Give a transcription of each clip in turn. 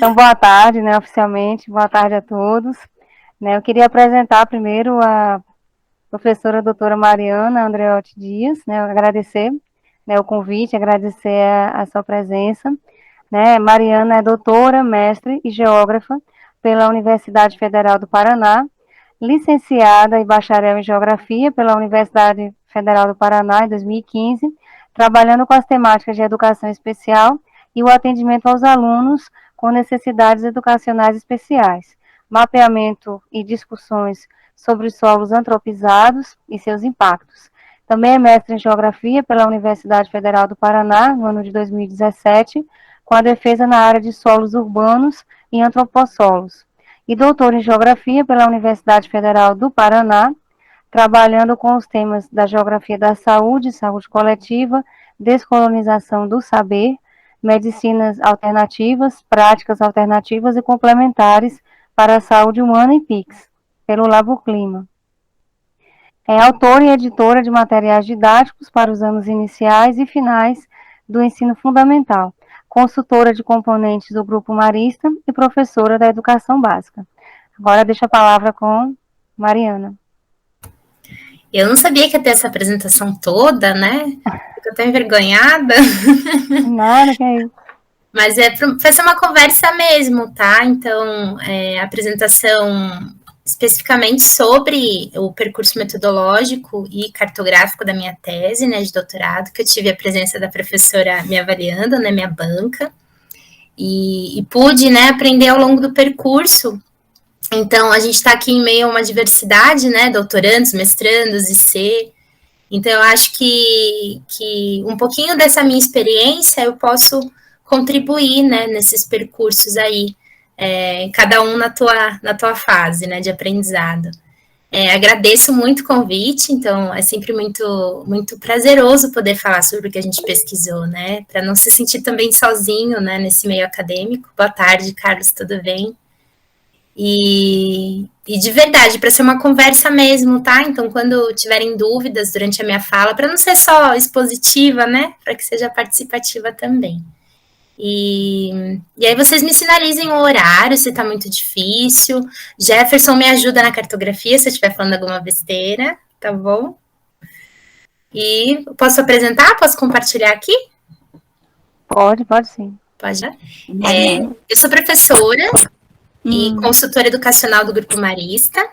Então, boa tarde, né, oficialmente, boa tarde a todos. Né, eu queria apresentar primeiro a professora doutora Mariana Andreotti Dias, né, agradecer, né, o convite, agradecer a sua presença. Né, Mariana é doutora, mestre e geógrafa pela Universidade Federal do Paraná, licenciada e bacharel em Geografia pela Universidade Federal do Paraná em 2015, trabalhando com as temáticas de educação especial e o atendimento aos alunos com necessidades educacionais especiais, mapeamento e discussões sobre os solos antropizados e seus impactos. Também é mestre em Geografia pela Universidade Federal do Paraná, no ano de 2017, com a defesa na área de solos urbanos e antropossolos, e doutor em Geografia pela Universidade Federal do Paraná, trabalhando com os temas da Geografia da Saúde, Saúde Coletiva, Descolonização do Saber, Medicinas Alternativas, Práticas Alternativas e Complementares para a Saúde Humana e PICS, pelo Laboclima. É autora e editora de materiais didáticos para os anos iniciais e finais do ensino fundamental, consultora de componentes do Grupo Marista e professora da Educação Básica. Agora deixo a palavra com Mariana. Eu não sabia que ia ter essa apresentação toda, né? Fico até envergonhada. Nada, que é isso. Mas vai ser uma conversa mesmo, tá? Então, a apresentação especificamente sobre o percurso metodológico e cartográfico da minha tese, né, de doutorado, que eu tive a presença da professora me avaliando, né, minha banca, e pude, né, aprender ao longo do percurso. Então, a gente está aqui em meio a uma diversidade, né, doutorandos, mestrandos, IC. Então, eu acho que um pouquinho dessa minha experiência eu posso contribuir, né, nesses percursos aí, cada um na tua fase, né, de aprendizado. Agradeço muito o convite, então é sempre muito, muito prazeroso poder falar sobre o que a gente pesquisou, né, para não se sentir também sozinho, né, nesse meio acadêmico. Boa tarde, Carlos, tudo bem? E de verdade, para ser uma conversa mesmo, tá? Então, quando tiverem dúvidas durante a minha fala, para não ser só expositiva, né? Para que seja participativa também. E aí vocês me sinalizem o horário, se tá muito difícil. Jefferson me ajuda na cartografia, se eu estiver falando alguma besteira, tá bom? E posso apresentar? Posso compartilhar aqui? Pode sim. Pode, né? Eu sou professora e consultora educacional do Grupo Marista.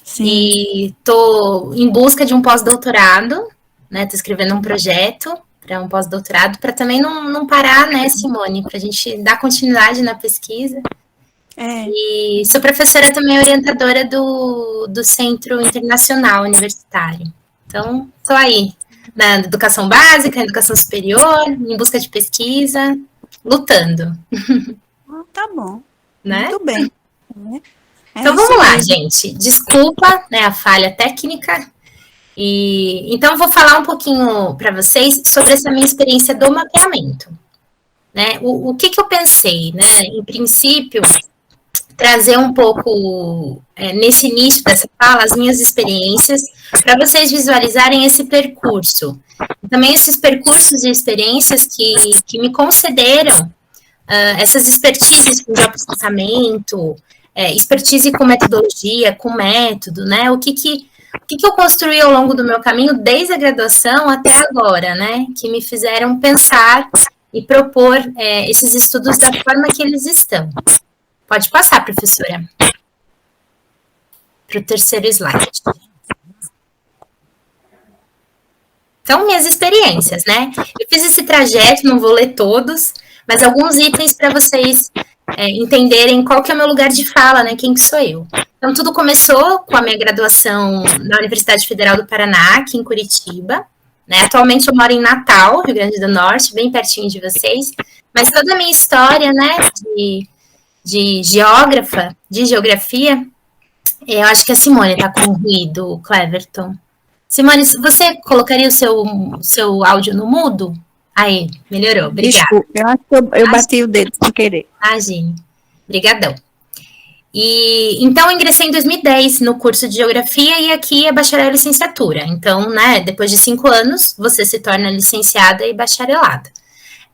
Sim. E estou em busca de um pós-doutorado, né? Estou escrevendo um projeto para um pós-doutorado, para também não parar, né, Simone? Para a gente dar continuidade na pesquisa. E sou professora também orientadora do Centro Internacional Universitário. Então, estou aí, na educação básica, na educação superior, em busca de pesquisa, lutando. Tá bom. Né? Muito bem. Então vamos lá, gente. Desculpa, né, a falha técnica. Então vou falar um pouquinho para vocês sobre essa minha experiência do mapeamento. Né? O que eu pensei, né? Em princípio, trazer um pouco nesse início dessa fala as minhas experiências para vocês visualizarem esse percurso. Também esses percursos e experiências que me concederam essas expertises com geoprocessamento, expertise com metodologia, com método, né? O que eu construí ao longo do meu caminho, desde a graduação até agora, né? Que me fizeram pensar e propor esses estudos da forma que eles estão. Pode passar, professora. Para o terceiro slide. Então, minhas experiências, né? Eu fiz esse trajeto, não vou ler todos, mas alguns itens para vocês entenderem qual que é o meu lugar de fala, né? Quem que sou eu. Então, tudo começou com a minha graduação na Universidade Federal do Paraná, aqui em Curitiba. Né? Atualmente eu moro em Natal, Rio Grande do Norte, bem pertinho de vocês. Mas toda a minha história, né, de geógrafa, de geografia, eu acho que a Simone está com ruído, Cleverton. Simone, você colocaria o seu áudio no mudo? Aí, melhorou, obrigada. Desculpa, eu acho que eu bati o dedo sem querer. Imagine, brigadão. Então, eu ingressei em 2010 no curso de Geografia e aqui é bacharel e licenciatura. Então, né, depois de 5 anos, você se torna licenciada e bacharelada.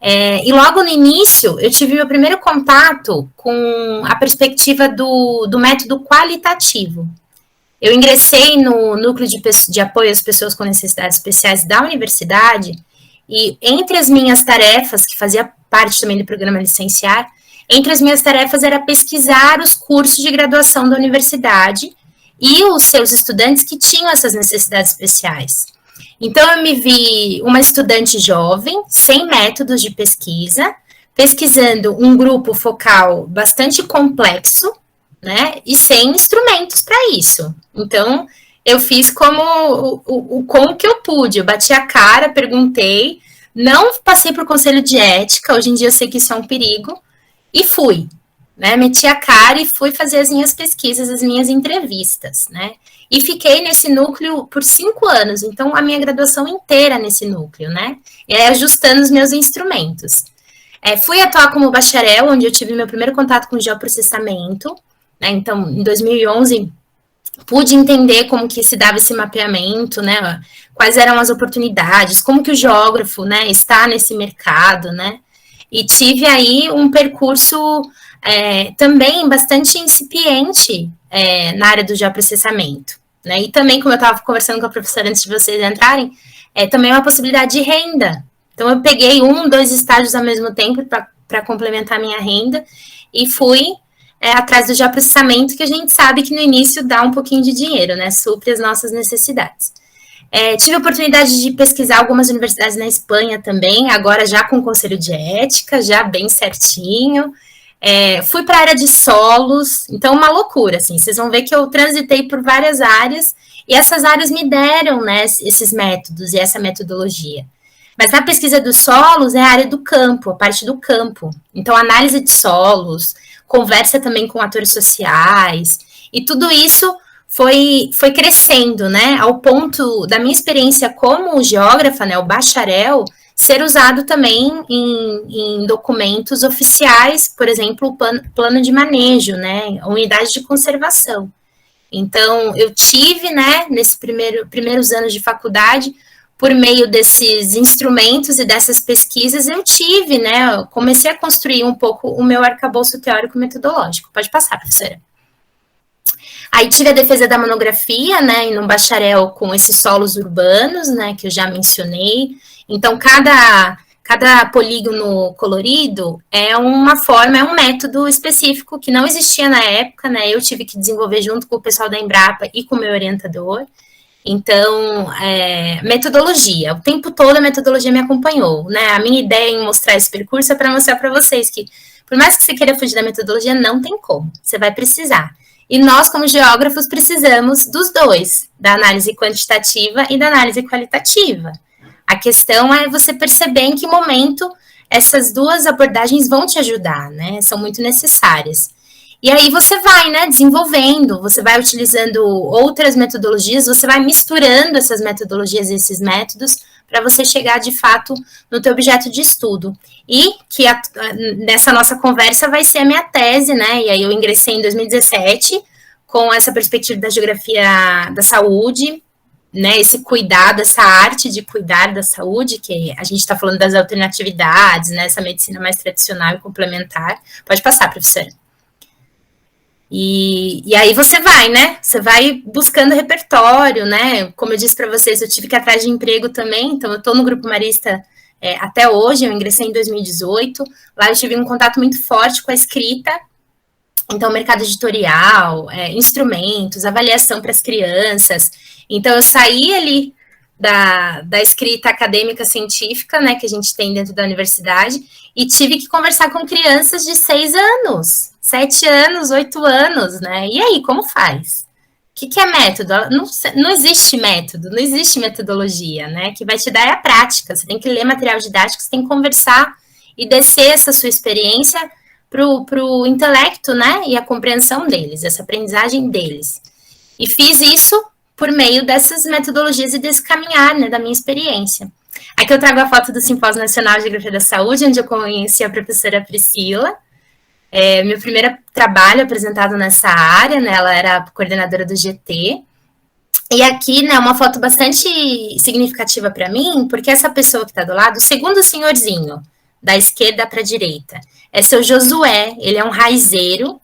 E logo no início, eu tive meu primeiro contato com a perspectiva do método qualitativo. Eu ingressei no núcleo de apoio às pessoas com necessidades especiais da universidade, e entre as minhas tarefas, que fazia parte também do programa licenciar, entre as minhas tarefas era pesquisar os cursos de graduação da universidade e os seus estudantes que tinham essas necessidades especiais. Então, eu me vi uma estudante jovem, sem métodos de pesquisa, pesquisando um grupo focal bastante complexo, né, e sem instrumentos para isso. Então, eu fiz como que eu pude, eu bati a cara, perguntei, não passei por conselho de ética, hoje em dia eu sei que isso é um perigo, e fui, né, meti a cara e fui fazer as minhas pesquisas, as minhas entrevistas, né, e fiquei nesse núcleo por 5 anos, então a minha graduação inteira nesse núcleo, né, e aí ajustando os meus instrumentos. Fui atuar como bacharel, onde eu tive meu primeiro contato com geoprocessamento, né, então em 2011 pude entender como que se dava esse mapeamento, né, quais eram as oportunidades, como que o geógrafo, né, está nesse mercado, né, e tive aí um percurso também bastante incipiente na área do geoprocessamento, né, e também, como eu estava conversando com a professora antes de vocês entrarem, também uma possibilidade de renda. Então, eu peguei 2 estágios ao mesmo tempo para complementar a minha renda e fui atrás do geoprocessamento, que a gente sabe que no início dá um pouquinho de dinheiro, né, supre as nossas necessidades. Tive a oportunidade de pesquisar algumas universidades na Espanha também, agora já com conselho de ética, já bem certinho. Fui para a área de solos, então uma loucura, assim, vocês vão ver que eu transitei por várias áreas, e essas áreas me deram, né, esses métodos e essa metodologia. Mas na pesquisa dos solos é a área do campo, a parte do campo. Então, análise de solos, conversa também com atores sociais, e tudo isso foi crescendo, né, ao ponto da minha experiência como geógrafa, né, o bacharel, ser usado também em documentos oficiais, por exemplo, o plano de manejo, né, a unidade de conservação. Então, eu tive, né, nesses primeiros anos de faculdade, por meio desses instrumentos e dessas pesquisas, eu tive, né, eu comecei a construir um pouco o meu arcabouço teórico-metodológico. Pode passar, professora. Aí tive a defesa da monografia, né, e no bacharel com esses solos urbanos, né, que eu já mencionei. Então, cada polígono colorido é uma forma, é um método específico que não existia na época, né, eu tive que desenvolver junto com o pessoal da Embrapa e com o meu orientador. Então, metodologia, o tempo todo a metodologia me acompanhou, né, a minha ideia em mostrar esse percurso é para mostrar para vocês que, por mais que você queira fugir da metodologia, não tem como, você vai precisar. E nós, como geógrafos, precisamos dos dois, da análise quantitativa e da análise qualitativa. A questão é você perceber em que momento essas duas abordagens vão te ajudar, né? São muito necessárias. E aí você vai, né, desenvolvendo, você vai utilizando outras metodologias, você vai misturando essas metodologias e esses métodos para você chegar, de fato, no teu objeto de estudo. E que nessa nossa conversa vai ser a minha tese, né, e aí eu ingressei em 2017 com essa perspectiva da geografia da saúde, né, esse cuidado, essa arte de cuidar da saúde, que a gente está falando das alternatividades, né, essa medicina mais tradicional e complementar. Pode passar, professora. E aí você vai, né? Você vai buscando repertório, né? Como eu disse para vocês, eu tive que ir atrás de emprego também, então eu estou no Grupo Marista até hoje, eu ingressei em 2018, lá eu tive um contato muito forte com a escrita, então mercado editorial, instrumentos, avaliação para as crianças, então eu saí ali da escrita acadêmica científica, né, que a gente tem dentro da universidade, e tive que conversar com crianças de 6 anos, 7 anos, 8 anos, né? E aí, como faz? O que é método? Não existe método, não existe metodologia, né? Que vai te dar é a prática. Você tem que ler material didático, você tem que conversar e descer essa sua experiência para o intelecto, né? E a compreensão deles, essa aprendizagem deles. E fiz isso por meio dessas metodologias e desse caminhar, né, da minha experiência. Aqui eu trago a foto do Simpósio Nacional de Geografia da Saúde, onde eu conheci a professora Priscila. Meu primeiro trabalho apresentado nessa área, né, ela era coordenadora do GT. E aqui, né, uma foto bastante significativa para mim, porque essa pessoa que está do lado, o segundo senhorzinho, da esquerda para a direita. É seu Josué, ele é um raizeiro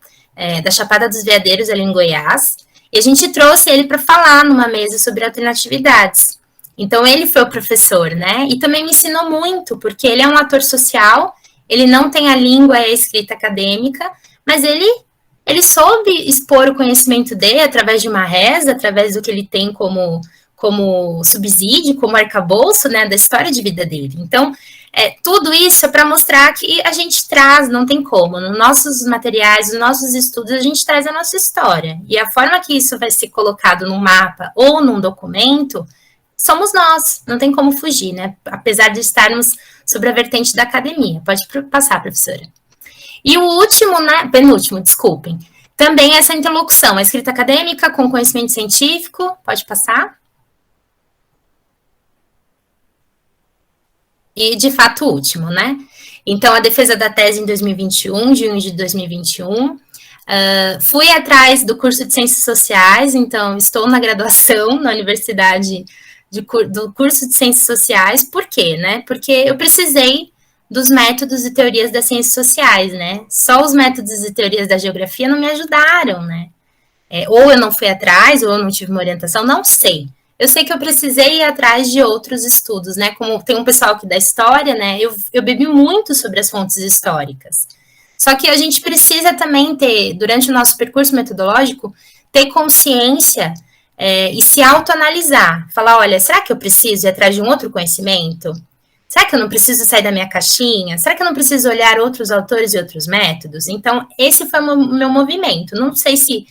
da Chapada dos Veadeiros, ali em Goiás, e a gente trouxe ele para falar numa mesa sobre alternatividades. Então, ele foi o professor, né? E também me ensinou muito, porque ele é um ator social, ele não tem a língua e a escrita acadêmica, mas ele soube expor o conhecimento dele através de uma reza, através do que ele tem como subsídio, como arcabouço, né, da história de vida dele. Então, tudo isso é para mostrar que a gente traz, não tem como, nos nossos materiais, nos nossos estudos, a gente traz a nossa história. E a forma que isso vai ser colocado num mapa ou num documento, somos nós, não tem como fugir, né? Apesar de estarmos sobre a vertente da academia. Pode passar, professora. E o último, né, penúltimo, desculpem, também essa interlocução, a escrita acadêmica com conhecimento científico, pode passar. E, de fato, o último, né? Então, a defesa da tese em 2021, junho de 2021, fui atrás do curso de Ciências Sociais, então, estou na graduação na Universidade do curso de Ciências Sociais. Por quê, né? Porque eu precisei dos métodos e teorias das ciências sociais, né? Só os métodos e teorias da geografia não me ajudaram, né? Ou eu não fui atrás, ou eu não tive uma orientação, não sei. Eu sei que eu precisei ir atrás de outros estudos, né? Como tem um pessoal aqui da história, né? Eu bebi muito sobre as fontes históricas. Só que a gente precisa também ter, durante o nosso percurso metodológico, ter consciência e se autoanalisar. Falar, olha, será que eu preciso ir atrás de um outro conhecimento? Será que eu não preciso sair da minha caixinha? Será que eu não preciso olhar outros autores e outros métodos? Então, esse foi o meu movimento. Não sei se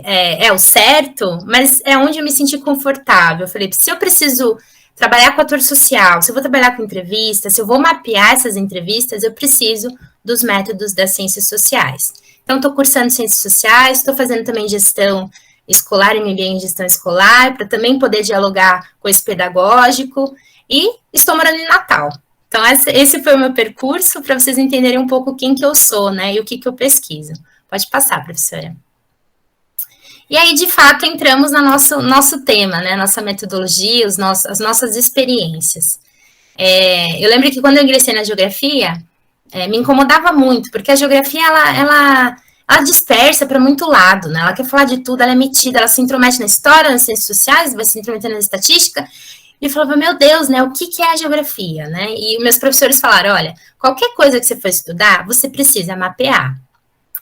é o certo, mas é onde eu me senti confortável. Eu falei, se eu preciso trabalhar com ator social, se eu vou trabalhar com entrevista, se eu vou mapear essas entrevistas, eu preciso dos métodos das ciências sociais. Então, estou cursando ciências sociais, estou fazendo também gestão escolar, MBA em gestão escolar, para também poder dialogar com esse pedagógico, e estou morando em Natal. Então, esse foi o meu percurso, para vocês entenderem um pouco quem que eu sou, né, e o que eu pesquiso. Pode passar, professora. E aí, de fato, entramos no nosso tema, né, nossa metodologia, as nossas experiências. Eu lembro que quando eu ingressei na geografia, me incomodava muito, porque a geografia, ela dispersa para muito lado, né, ela quer falar de tudo, ela é metida, ela se intromete na história, nas ciências sociais, vai se intrometendo na estatística, e eu falava, meu Deus, né, o que é a geografia, né, e meus professores falaram, olha, qualquer coisa que você for estudar, você precisa mapear.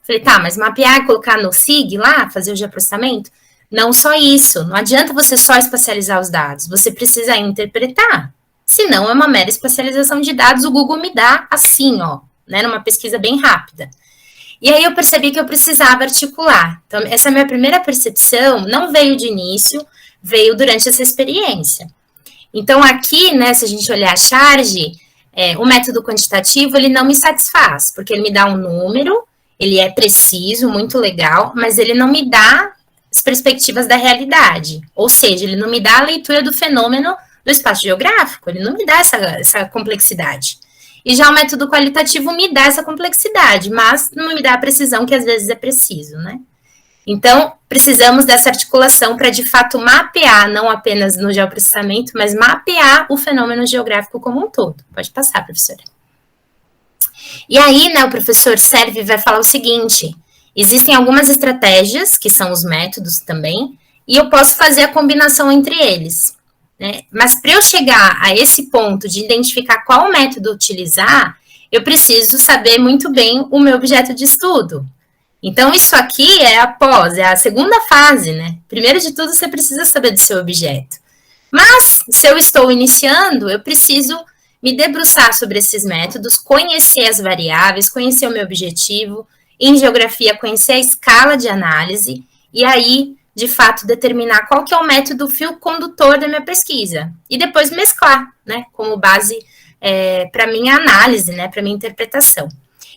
Falei, tá, mas mapear e colocar no SIG lá, fazer o geoprocessamento? Não só isso, não adianta você só espacializar os dados, você precisa interpretar. Senão é uma mera espacialização de dados, o Google me dá assim, ó, né, numa pesquisa bem rápida. E aí eu percebi que eu precisava articular. Então, essa minha primeira percepção não veio de início, veio durante essa experiência. Então, aqui, né, se a gente olhar a charge, o método quantitativo, ele não me satisfaz, porque ele me dá um número, ele é preciso, muito legal, mas ele não me dá as perspectivas da realidade. Ou seja, ele não me dá a leitura do fenômeno do espaço geográfico, ele não me dá essa complexidade. E já o método qualitativo me dá essa complexidade, mas não me dá a precisão que às vezes é preciso, né? Então, precisamos dessa articulação para, de fato, mapear, não apenas no geoprocessamento, mas mapear o fenômeno geográfico como um todo. Pode passar, professora. E aí, né, o professor Serve vai falar o seguinte, existem algumas estratégias, que são os métodos também, e eu posso fazer a combinação entre eles, né? Mas para eu chegar a esse ponto de identificar qual método utilizar, eu preciso saber muito bem o meu objeto de estudo. Então, isso aqui é a segunda fase, né? Primeiro de tudo, você precisa saber do seu objeto. Mas, se eu estou iniciando, eu preciso me debruçar sobre esses métodos, conhecer as variáveis, conhecer o meu objetivo, em geografia, conhecer a escala de análise, e aí, de fato, determinar qual que é o método fio condutor da minha pesquisa. E depois mesclar, né, como base para minha análise, né, para minha interpretação.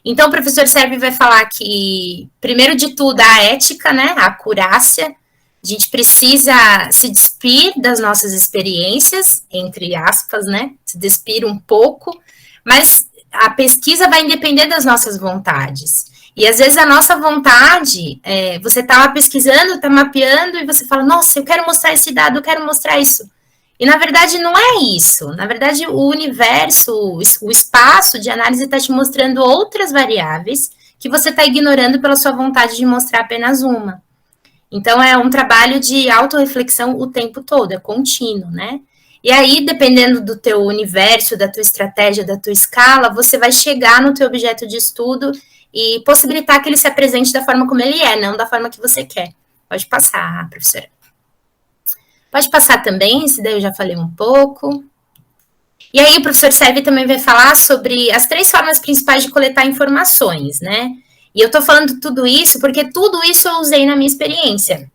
Então, o professor Serve vai falar que, primeiro de tudo, a ética, né, a acurácia. A gente precisa se despir das nossas experiências, entre aspas, né, se despir um pouco, mas a pesquisa vai depender das nossas vontades. E, às vezes, a nossa vontade, você está lá pesquisando, está mapeando, e você fala, nossa, eu quero mostrar esse dado, eu quero mostrar isso. E, na verdade, não é isso. Na verdade, o universo, o espaço de análise está te mostrando outras variáveis que você está ignorando pela sua vontade de mostrar apenas uma. Então, é um trabalho de autorreflexão o tempo todo, é contínuo, né? E aí, dependendo do teu universo, da tua estratégia, da tua escala, você vai chegar no teu objeto de estudo e possibilitar que ele se apresente da forma como ele é, não da forma que você quer. Pode passar, professora. Pode passar também, esse daí eu já falei um pouco. E aí o professor Servi também vai falar sobre as 3 formas principais de coletar informações, né? E eu tô falando tudo isso porque tudo isso eu usei na minha experiência.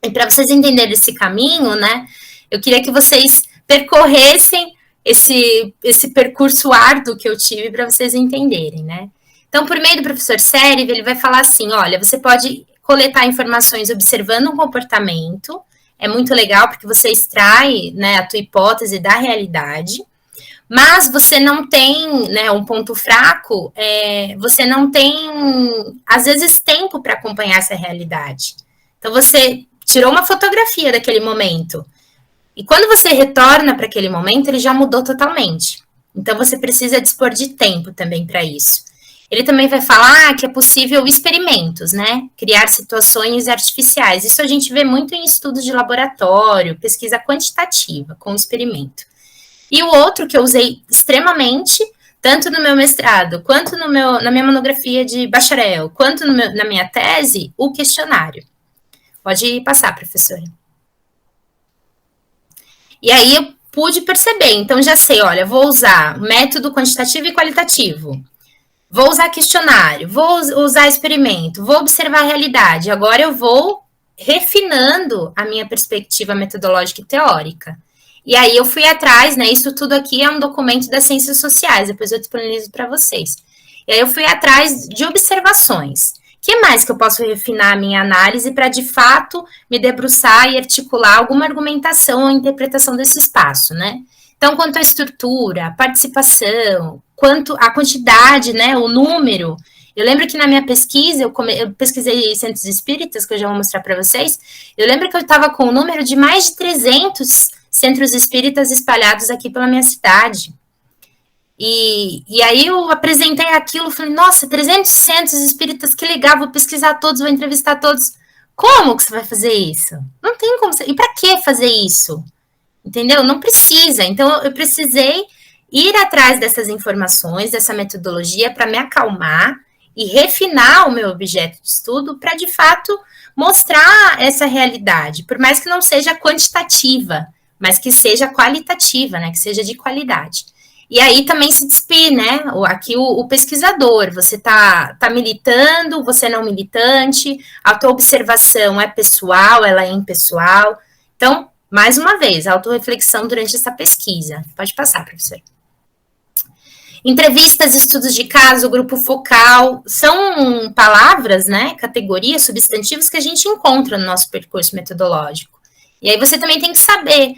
E para vocês entenderem esse caminho, né, eu queria que vocês percorressem esse percurso árduo que eu tive para vocês entenderem, né? Então, por meio do professor Servi, ele vai falar assim, olha, você pode coletar informações observando um comportamento, é muito legal porque você extrai, né, a tua hipótese da realidade, mas você não tem, né, um ponto fraco, você não tem, às vezes, tempo para acompanhar essa realidade. Então, você tirou uma fotografia daquele momento, e quando você retorna para aquele momento, ele já mudou totalmente. Então, você precisa dispor de tempo também para isso. Ele também vai falar que é possível experimentos, né? Criar situações artificiais. Isso a gente vê muito em estudos de laboratório, pesquisa quantitativa com experimento. E o outro que eu usei extremamente, tanto no meu mestrado, quanto na minha monografia de bacharel, quanto na minha tese, o questionário. Pode passar, professora. E aí eu pude perceber, então já sei, olha, vou usar método quantitativo e qualitativo. Vou usar questionário, vou usar experimento, vou observar a realidade. Agora eu vou refinando a minha perspectiva metodológica e teórica. E aí eu fui atrás, né? Isso tudo aqui é um documento das ciências sociais, depois eu disponibilizo para vocês. E aí eu fui atrás de observações. O que mais que eu posso refinar a minha análise para, de fato, me debruçar e articular alguma argumentação ou interpretação desse espaço, né? Então, quanto à estrutura, a participação, quanto à quantidade, né, o número. Eu lembro que na minha pesquisa, eu pesquisei centros espíritas, que eu já vou mostrar para vocês, eu lembro que eu estava com um número de mais de 300 centros espíritas espalhados aqui pela minha cidade. E aí eu apresentei aquilo, falei, nossa, 300 centros espíritas, que legal, vou pesquisar todos, vou entrevistar todos. Como que você vai fazer isso? Não tem como. E para que fazer isso? Entendeu? Não precisa. Então, eu precisei ir atrás dessas informações, dessa metodologia, para me acalmar e refinar o meu objeto de estudo para, de fato, mostrar essa realidade, por mais que não seja quantitativa, mas que seja qualitativa, né? Que seja de qualidade. E aí também se despir, né? Aqui o pesquisador, você tá militando, você não militante, a tua observação é pessoal, ela é impessoal. Então, mais uma vez, autorreflexão durante essa pesquisa. Pode passar, professor. Entrevistas, estudos de caso, grupo focal, são palavras, né, categorias, substantivos que a gente encontra no nosso percurso metodológico. E aí você também tem que saber,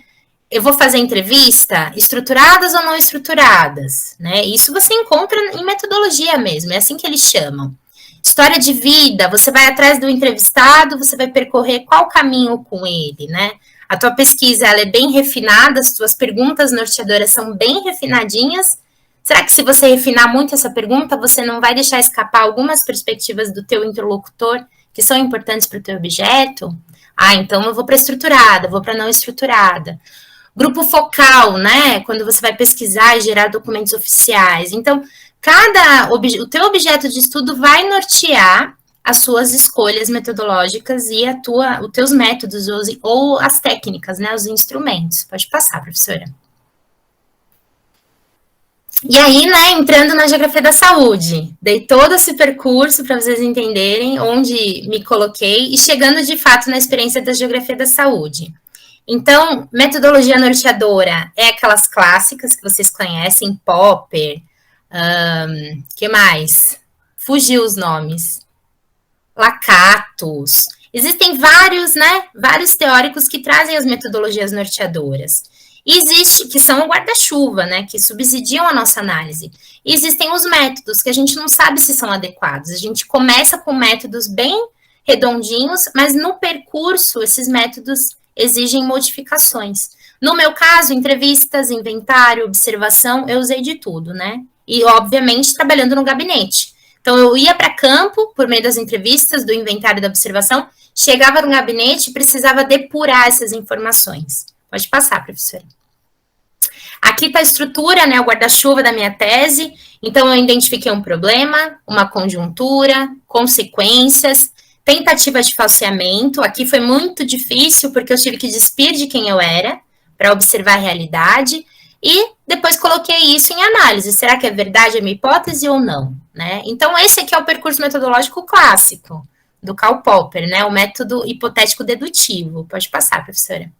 eu vou fazer entrevista estruturadas ou não estruturadas, né? Isso você encontra em metodologia mesmo, é assim que eles chamam. História de vida, você vai atrás do entrevistado, você vai percorrer qual caminho com ele, né? A tua pesquisa, ela é bem refinada, as tuas perguntas norteadoras são bem refinadinhas. Será que se você refinar muito essa pergunta, você não vai deixar escapar algumas perspectivas do teu interlocutor que são importantes para o teu objeto? Ah, então eu vou para estruturada, vou para não estruturada. Grupo focal, né? Quando você vai pesquisar e gerar documentos oficiais. Então, o teu objeto de estudo vai nortear as suas escolhas metodológicas e os teus métodos ou as técnicas, né? Os instrumentos. Pode passar, professora. E aí, né, entrando na geografia da saúde, dei todo esse percurso para vocês entenderem onde me coloquei e chegando de fato na experiência da geografia da saúde. Então, metodologia norteadora é aquelas clássicas que vocês conhecem, Popper, que mais? Fugiu os nomes. Lakatos. Existem vários, né, vários teóricos que trazem as metodologias norteadoras. E existe, que são o guarda-chuva, né, que subsidiam a nossa análise. E existem os métodos, que a gente não sabe se são adequados. A gente começa com métodos bem redondinhos, mas no percurso, esses métodos, exigem modificações. No meu caso, entrevistas, inventário, observação, eu usei de tudo, né? E, obviamente, trabalhando no gabinete. Então, eu ia para campo, por meio das entrevistas, do inventário e da observação, chegava no gabinete e precisava depurar essas informações. Pode passar, professora. Aqui está a estrutura, né, o guarda-chuva da minha tese. Então, eu identifiquei um problema, uma conjuntura, consequências, tentativa de falseamento. Aqui foi muito difícil, porque eu tive que despir de quem eu era, para observar a realidade, e depois coloquei isso em análise. Será que é verdade a minha hipótese ou não? Né? Então, esse aqui é o percurso metodológico clássico do Karl Popper, né? O método hipotético dedutivo. Pode passar, professora.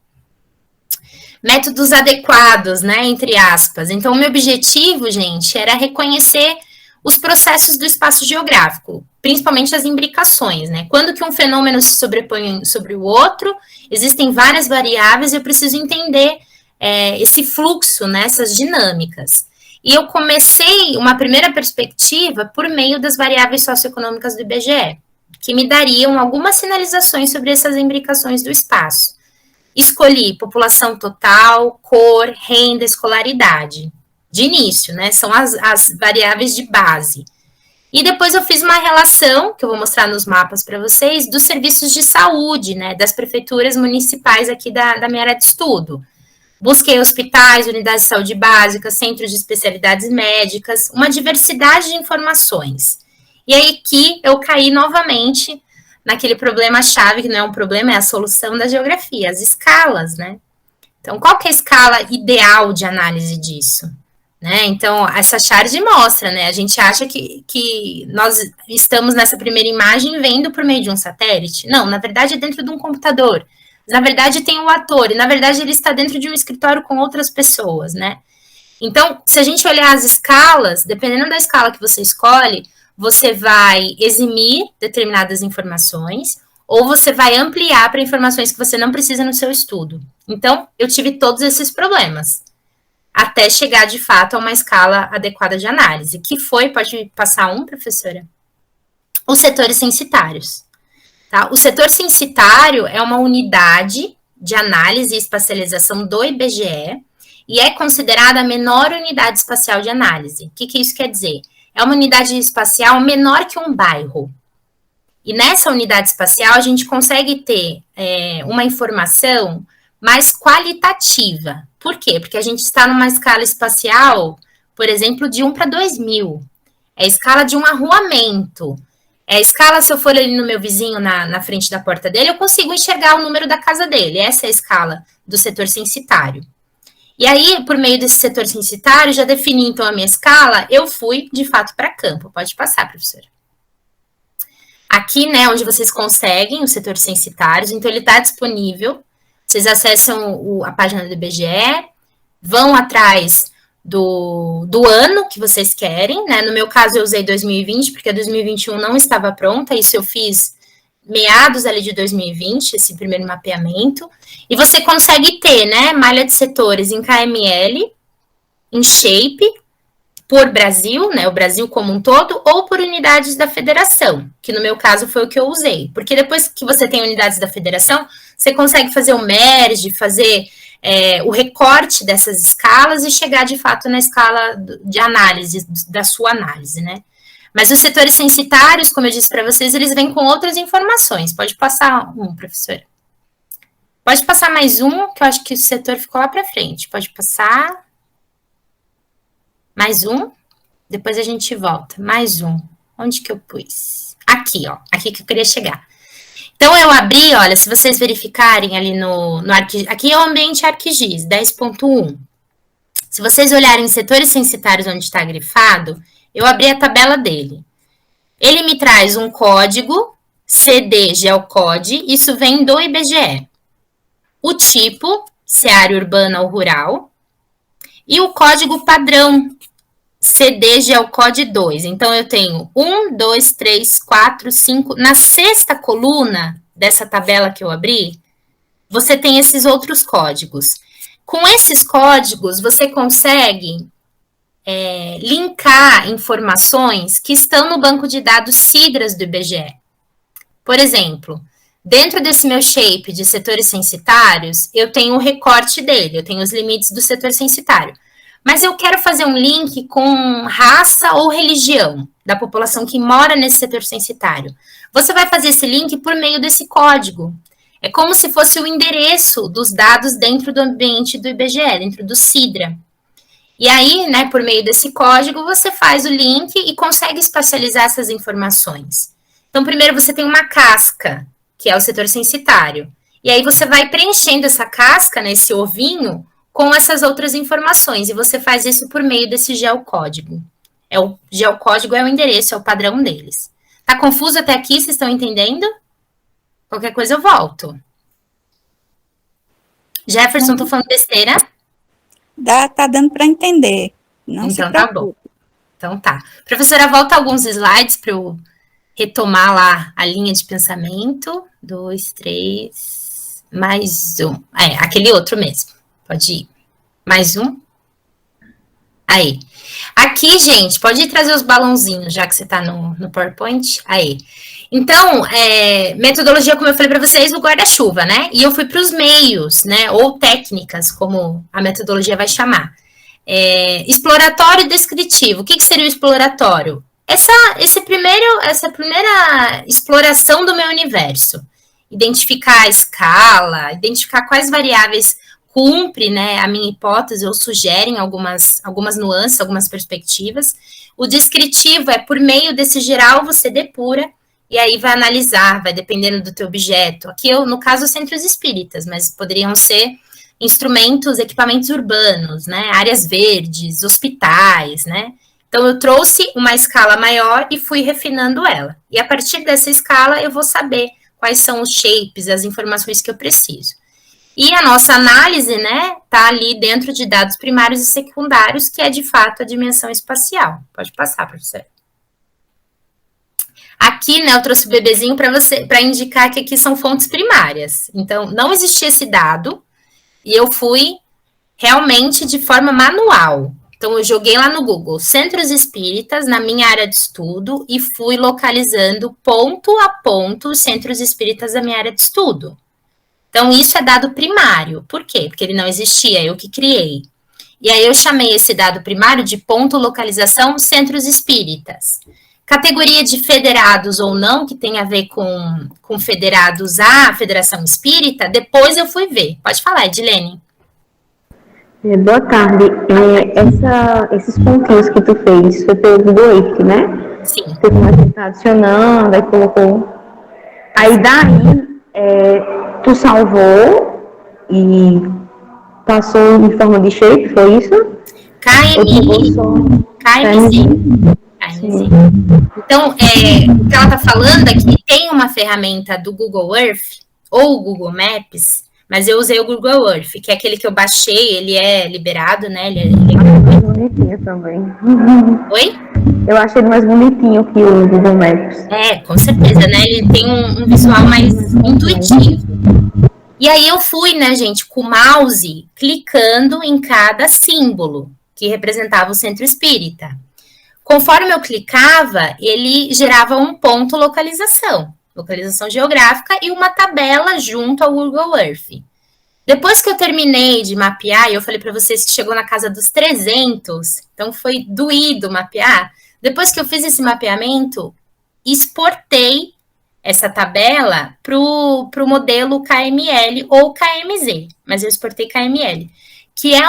Métodos adequados, né? Entre aspas. Então, o meu objetivo, gente, era reconhecer os processos do espaço geográfico, principalmente as imbricações, né? Quando que um fenômeno se sobrepõe sobre o outro, existem várias variáveis e eu preciso entender esse fluxo, né? Essas dinâmicas. E eu comecei uma primeira perspectiva por meio das variáveis socioeconômicas do IBGE, que me dariam algumas sinalizações sobre essas imbricações do espaço. Escolhi população total, cor, renda, escolaridade. De início, né? São as variáveis de base. E depois eu fiz uma relação, que eu vou mostrar nos mapas para vocês, dos serviços de saúde, né? Das prefeituras municipais aqui da minha área de estudo. Busquei hospitais, unidades de saúde básica, centros de especialidades médicas, uma diversidade de informações. E aí aqui eu caí novamente naquele problema-chave, que não é um problema, é a solução da geografia, as escalas, né? Então, qual que é a escala ideal de análise disso? Né? Então, essa charge mostra, né? A gente acha que nós estamos nessa primeira imagem vendo por meio de um satélite. Não, na verdade é dentro de um computador. Na verdade tem um ator, e na verdade ele está dentro de um escritório com outras pessoas, né? Então, se a gente olhar as escalas, dependendo da escala que você escolhe, você vai eximir determinadas informações ou você vai ampliar para informações que você não precisa no seu estudo. Então, eu tive todos esses problemas, até chegar, de fato, a uma escala adequada de análise, que foi, pode passar um, professora? Os setores censitários. Tá? O setor censitário é uma unidade de análise e espacialização do IBGE e é considerada a menor unidade espacial de análise. O que isso quer dizer? É uma unidade espacial menor que um bairro. E nessa unidade espacial, a gente consegue ter uma informação mais qualitativa. Por quê? Porque a gente está numa escala espacial, por exemplo, de 1 para 2.000. É a escala de um arruamento. É a escala, se eu for ali no meu vizinho, na frente da porta dele, eu consigo enxergar o número da casa dele. Essa é a escala do setor censitário. E aí, por meio desse setor censitário, já defini, então, a minha escala, eu fui, de fato, para campo. Pode passar, professora. Aqui, né, onde vocês conseguem os setores censitários, então ele está disponível. Vocês acessam a página do IBGE, vão atrás do ano que vocês querem, né? No meu caso, eu usei 2020, porque 2021 não estava pronta, isso eu fiz meados ali de 2020, esse primeiro mapeamento, e você consegue ter, né, malha de setores em KML, em shape, por Brasil, né, o Brasil como um todo, ou por unidades da federação, que no meu caso foi o que eu usei, porque depois que você tem unidades da federação, você consegue fazer o merge, fazer o recorte dessas escalas e chegar de fato na escala de análise, da sua análise, né. Mas os setores censitários, como eu disse para vocês, eles vêm com outras informações. Pode passar um, professora. Pode passar mais um, que eu acho que o setor ficou lá para frente. Pode passar. Mais um. Depois a gente volta. Mais um. Onde que eu pus? Aqui, ó. Aqui que eu queria chegar. Então, eu abri, olha, se vocês verificarem ali no ArcGIS. Aqui é o ambiente ArcGIS, 10.1. Se vocês olharem setores censitários onde está grifado, eu abri a tabela dele. Ele me traz um código, CD Geocode, isso vem do IBGE. O tipo, se é área urbana ou rural. E o código padrão, CD Geocode 2. Então, eu tenho 1, 2, 3, 4, 5. Na sexta coluna dessa tabela que eu abri, você tem esses outros códigos. Com esses códigos, você consegue linkar informações que estão no banco de dados Cidras do IBGE. Por exemplo, Dentro desse meu shape de setores censitários, eu tenho o recorte dele, eu tenho os limites do setor censitário. Mas eu quero fazer um link com raça ou religião da população que mora nesse setor censitário. Você vai fazer esse link por meio desse código. É como se fosse o endereço dos dados dentro do ambiente do IBGE, dentro do Sidra. E aí, né, por meio desse código, você faz o link e consegue espacializar essas informações. Então, primeiro você tem uma casca, que é o setor censitário. E aí você vai preenchendo essa casca, né, esse ovinho, com essas outras informações. E você faz isso por meio desse geocódigo. O geocódigo é o endereço, é o padrão deles. Tá confuso até aqui? Vocês estão entendendo? Qualquer coisa eu volto. Jefferson, tô falando besteira? Tá dando para entender. Não então se tá bom. Então tá. Professora, volta alguns slides para eu retomar lá a linha de pensamento. 2, 3, mais um. Aquele outro mesmo. Pode ir. Mais um. Aí. Aqui, gente, pode ir trazer os balãozinhos, já que você está no PowerPoint. Aí. Então, metodologia, como eu falei para vocês, o guarda-chuva, né? E eu fui para os meios, né? Ou técnicas, como a metodologia vai chamar. Exploratório e descritivo. O que seria o exploratório? Essa primeira exploração do meu universo. Identificar a escala, identificar quais variáveis cumpre, né, a minha hipótese ou sugerem algumas nuances, algumas perspectivas. O descritivo é por meio desse geral você depura e aí vai analisar, vai dependendo do teu objeto. Aqui eu, no caso, centros espíritas, mas poderiam ser instrumentos, equipamentos urbanos, né, áreas verdes, hospitais, né. Então eu trouxe uma escala maior e fui refinando ela. E a partir dessa escala eu vou saber quais são os shapes, as informações que eu preciso. E a nossa análise, né, tá ali dentro de dados primários e secundários, que é de fato a dimensão espacial. Pode passar, professora. Aqui, né, eu trouxe o bebezinho para indicar que aqui são fontes primárias. Então, não existia esse dado e eu fui realmente de forma manual. Então, eu joguei lá no Google Centros Espíritas na minha área de estudo e fui localizando ponto a ponto os centros espíritas da minha área de estudo. Então, isso é dado primário. Por quê? Porque ele não existia, eu que criei. E aí eu chamei esse dado primário de ponto localização centros espíritas. Categoria de federados ou não, que tem a ver com federados à Federação Espírita, depois eu fui ver. Pode falar, Edilene. Boa tarde. Esses pontinhos que tu fez, foi pelo Google Earth, né? Sim. Você começou a adicionando, aí colocou... Aí daí, tu salvou e passou em forma de shape, foi isso? KMZ. Então, o que ela está falando é que tem uma ferramenta do Google Earth ou Google Maps, mas eu usei o Google Earth, que é aquele que eu baixei, ele é liberado, né? Ele é mais bonitinho também. Oi? Eu achei ele mais bonitinho que o Google Maps. Com certeza, né? Ele tem um visual mais intuitivo. E aí eu fui, né, gente, com o mouse, clicando em cada símbolo que representava o centro espírita. Conforme eu clicava, ele gerava um ponto localização geográfica e uma tabela junto ao Google Earth. Depois que eu terminei de mapear, e eu falei para vocês que chegou na casa dos 300, então foi doído mapear. Depois que eu fiz esse mapeamento, exportei essa tabela para o modelo KML ou KMZ, mas eu exportei KML, que é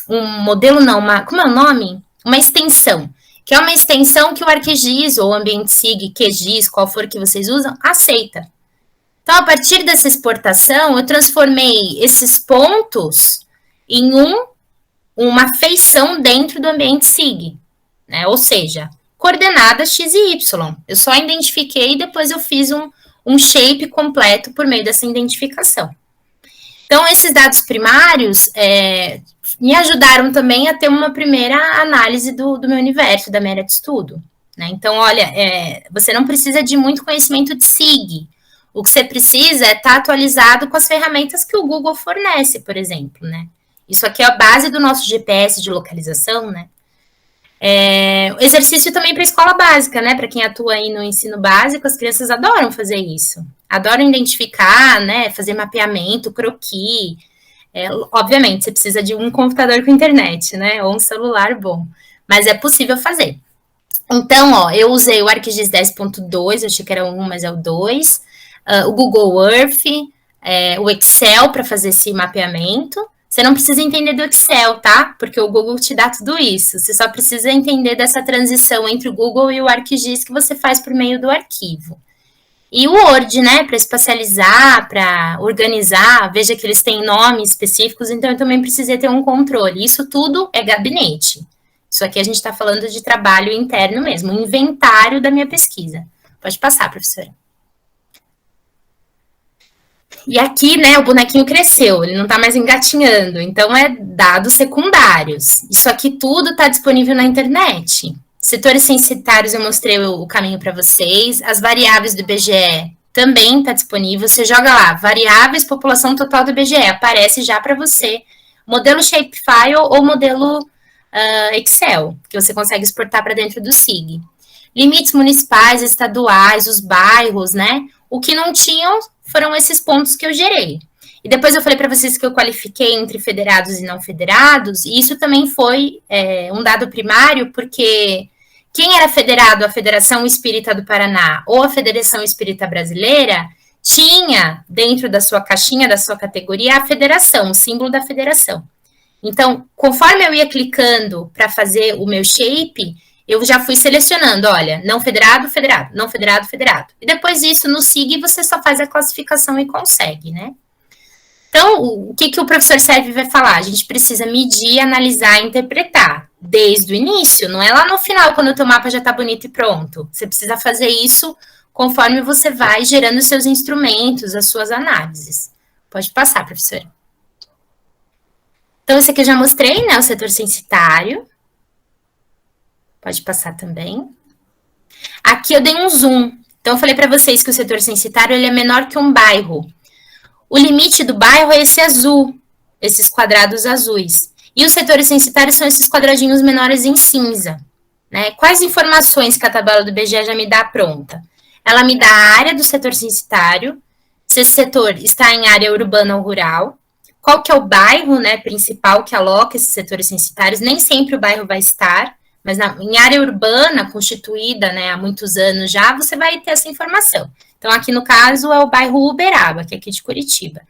um modelo, não, como é o nome? Uma extensão, que é uma extensão que o ArcGIS ou Ambiente SIG, QGIS, qual for que vocês usam, aceita. Então, a partir dessa exportação, eu transformei esses pontos em uma feição dentro do Ambiente SIG, né? Ou seja, coordenadas X e Y. Eu só identifiquei e depois eu fiz um shape completo por meio dessa identificação. Então, esses dados primários me ajudaram também a ter uma primeira análise do meu universo, da minha área de estudo, né? Então, olha, você não precisa de muito conhecimento de SIG. O que você precisa é estar atualizado com as ferramentas que o Google fornece, por exemplo, né? Isso aqui é a base do nosso GPS de localização, né? Exercício também para a escola básica, né? Para quem atua aí no ensino básico, as crianças adoram fazer isso. Adoram identificar, né? Fazer mapeamento, croquis. Obviamente, você precisa de um computador com internet, né? Ou um celular bom. Mas é possível fazer. Então, ó, eu usei o ArcGIS 10.2, eu achei que era o 1, mas é o 2. O Google Earth, o Excel para fazer esse mapeamento. Você não precisa entender do Excel, tá? Porque o Google te dá tudo isso. Você só precisa entender dessa transição entre o Google e o ArcGIS que você faz por meio do arquivo. E o Word, né, para espacializar, para organizar, veja que eles têm nomes específicos, então eu também precisei ter um controle. Isso tudo é gabinete. Isso aqui a gente está falando de trabalho interno mesmo, um inventário da minha pesquisa. Pode passar, professora. E aqui, né, o bonequinho cresceu, ele não está mais engatinhando, então é dados secundários. Isso aqui tudo está disponível na internet. Setores censitários eu mostrei o caminho para vocês. As variáveis do IBGE também está disponível. Você joga lá, variáveis, população total do IBGE, aparece já para você. Modelo Shapefile ou modelo Excel, que você consegue exportar para dentro do SIG. Limites municipais, estaduais, os bairros, né? O que não tinham foram esses pontos que eu gerei. E depois eu falei para vocês que eu qualifiquei entre federados e não federados, e isso também foi um dado primário, porque quem era federado à Federação Espírita do Paraná ou à Federação Espírita Brasileira, tinha dentro da sua caixinha, da sua categoria, a federação, o símbolo da federação. Então, conforme eu ia clicando para fazer o meu shape, eu já fui selecionando, olha, não federado, federado, não federado, federado. E depois disso, no SIG, você só faz a classificação e consegue, né? Então, o que o professor Sérgio vai falar? A gente precisa medir, analisar e interpretar desde o início, não é lá no final, quando o teu mapa já está bonito e pronto. Você precisa fazer isso conforme você vai gerando os seus instrumentos, as suas análises. Pode passar, professora. Então, esse aqui eu já mostrei, né, o setor censitário. Pode passar também. Aqui eu dei um zoom. Então, eu falei para vocês que o setor censitário ele é menor que um bairro. O limite do bairro é esse azul, esses quadrados azuis. E os setores censitários são esses quadradinhos menores em cinza. Né? Quais informações que a tabela do IBGE já me dá pronta? Ela me dá a área do setor censitário, se esse setor está em área urbana ou rural, qual que é o bairro, né, principal que aloca esses setores censitários, nem sempre o bairro vai estar, mas em área urbana, constituída, né, há muitos anos já, você vai ter essa informação. Então, aqui no caso, é o bairro Uberaba, que é aqui de Curitiba.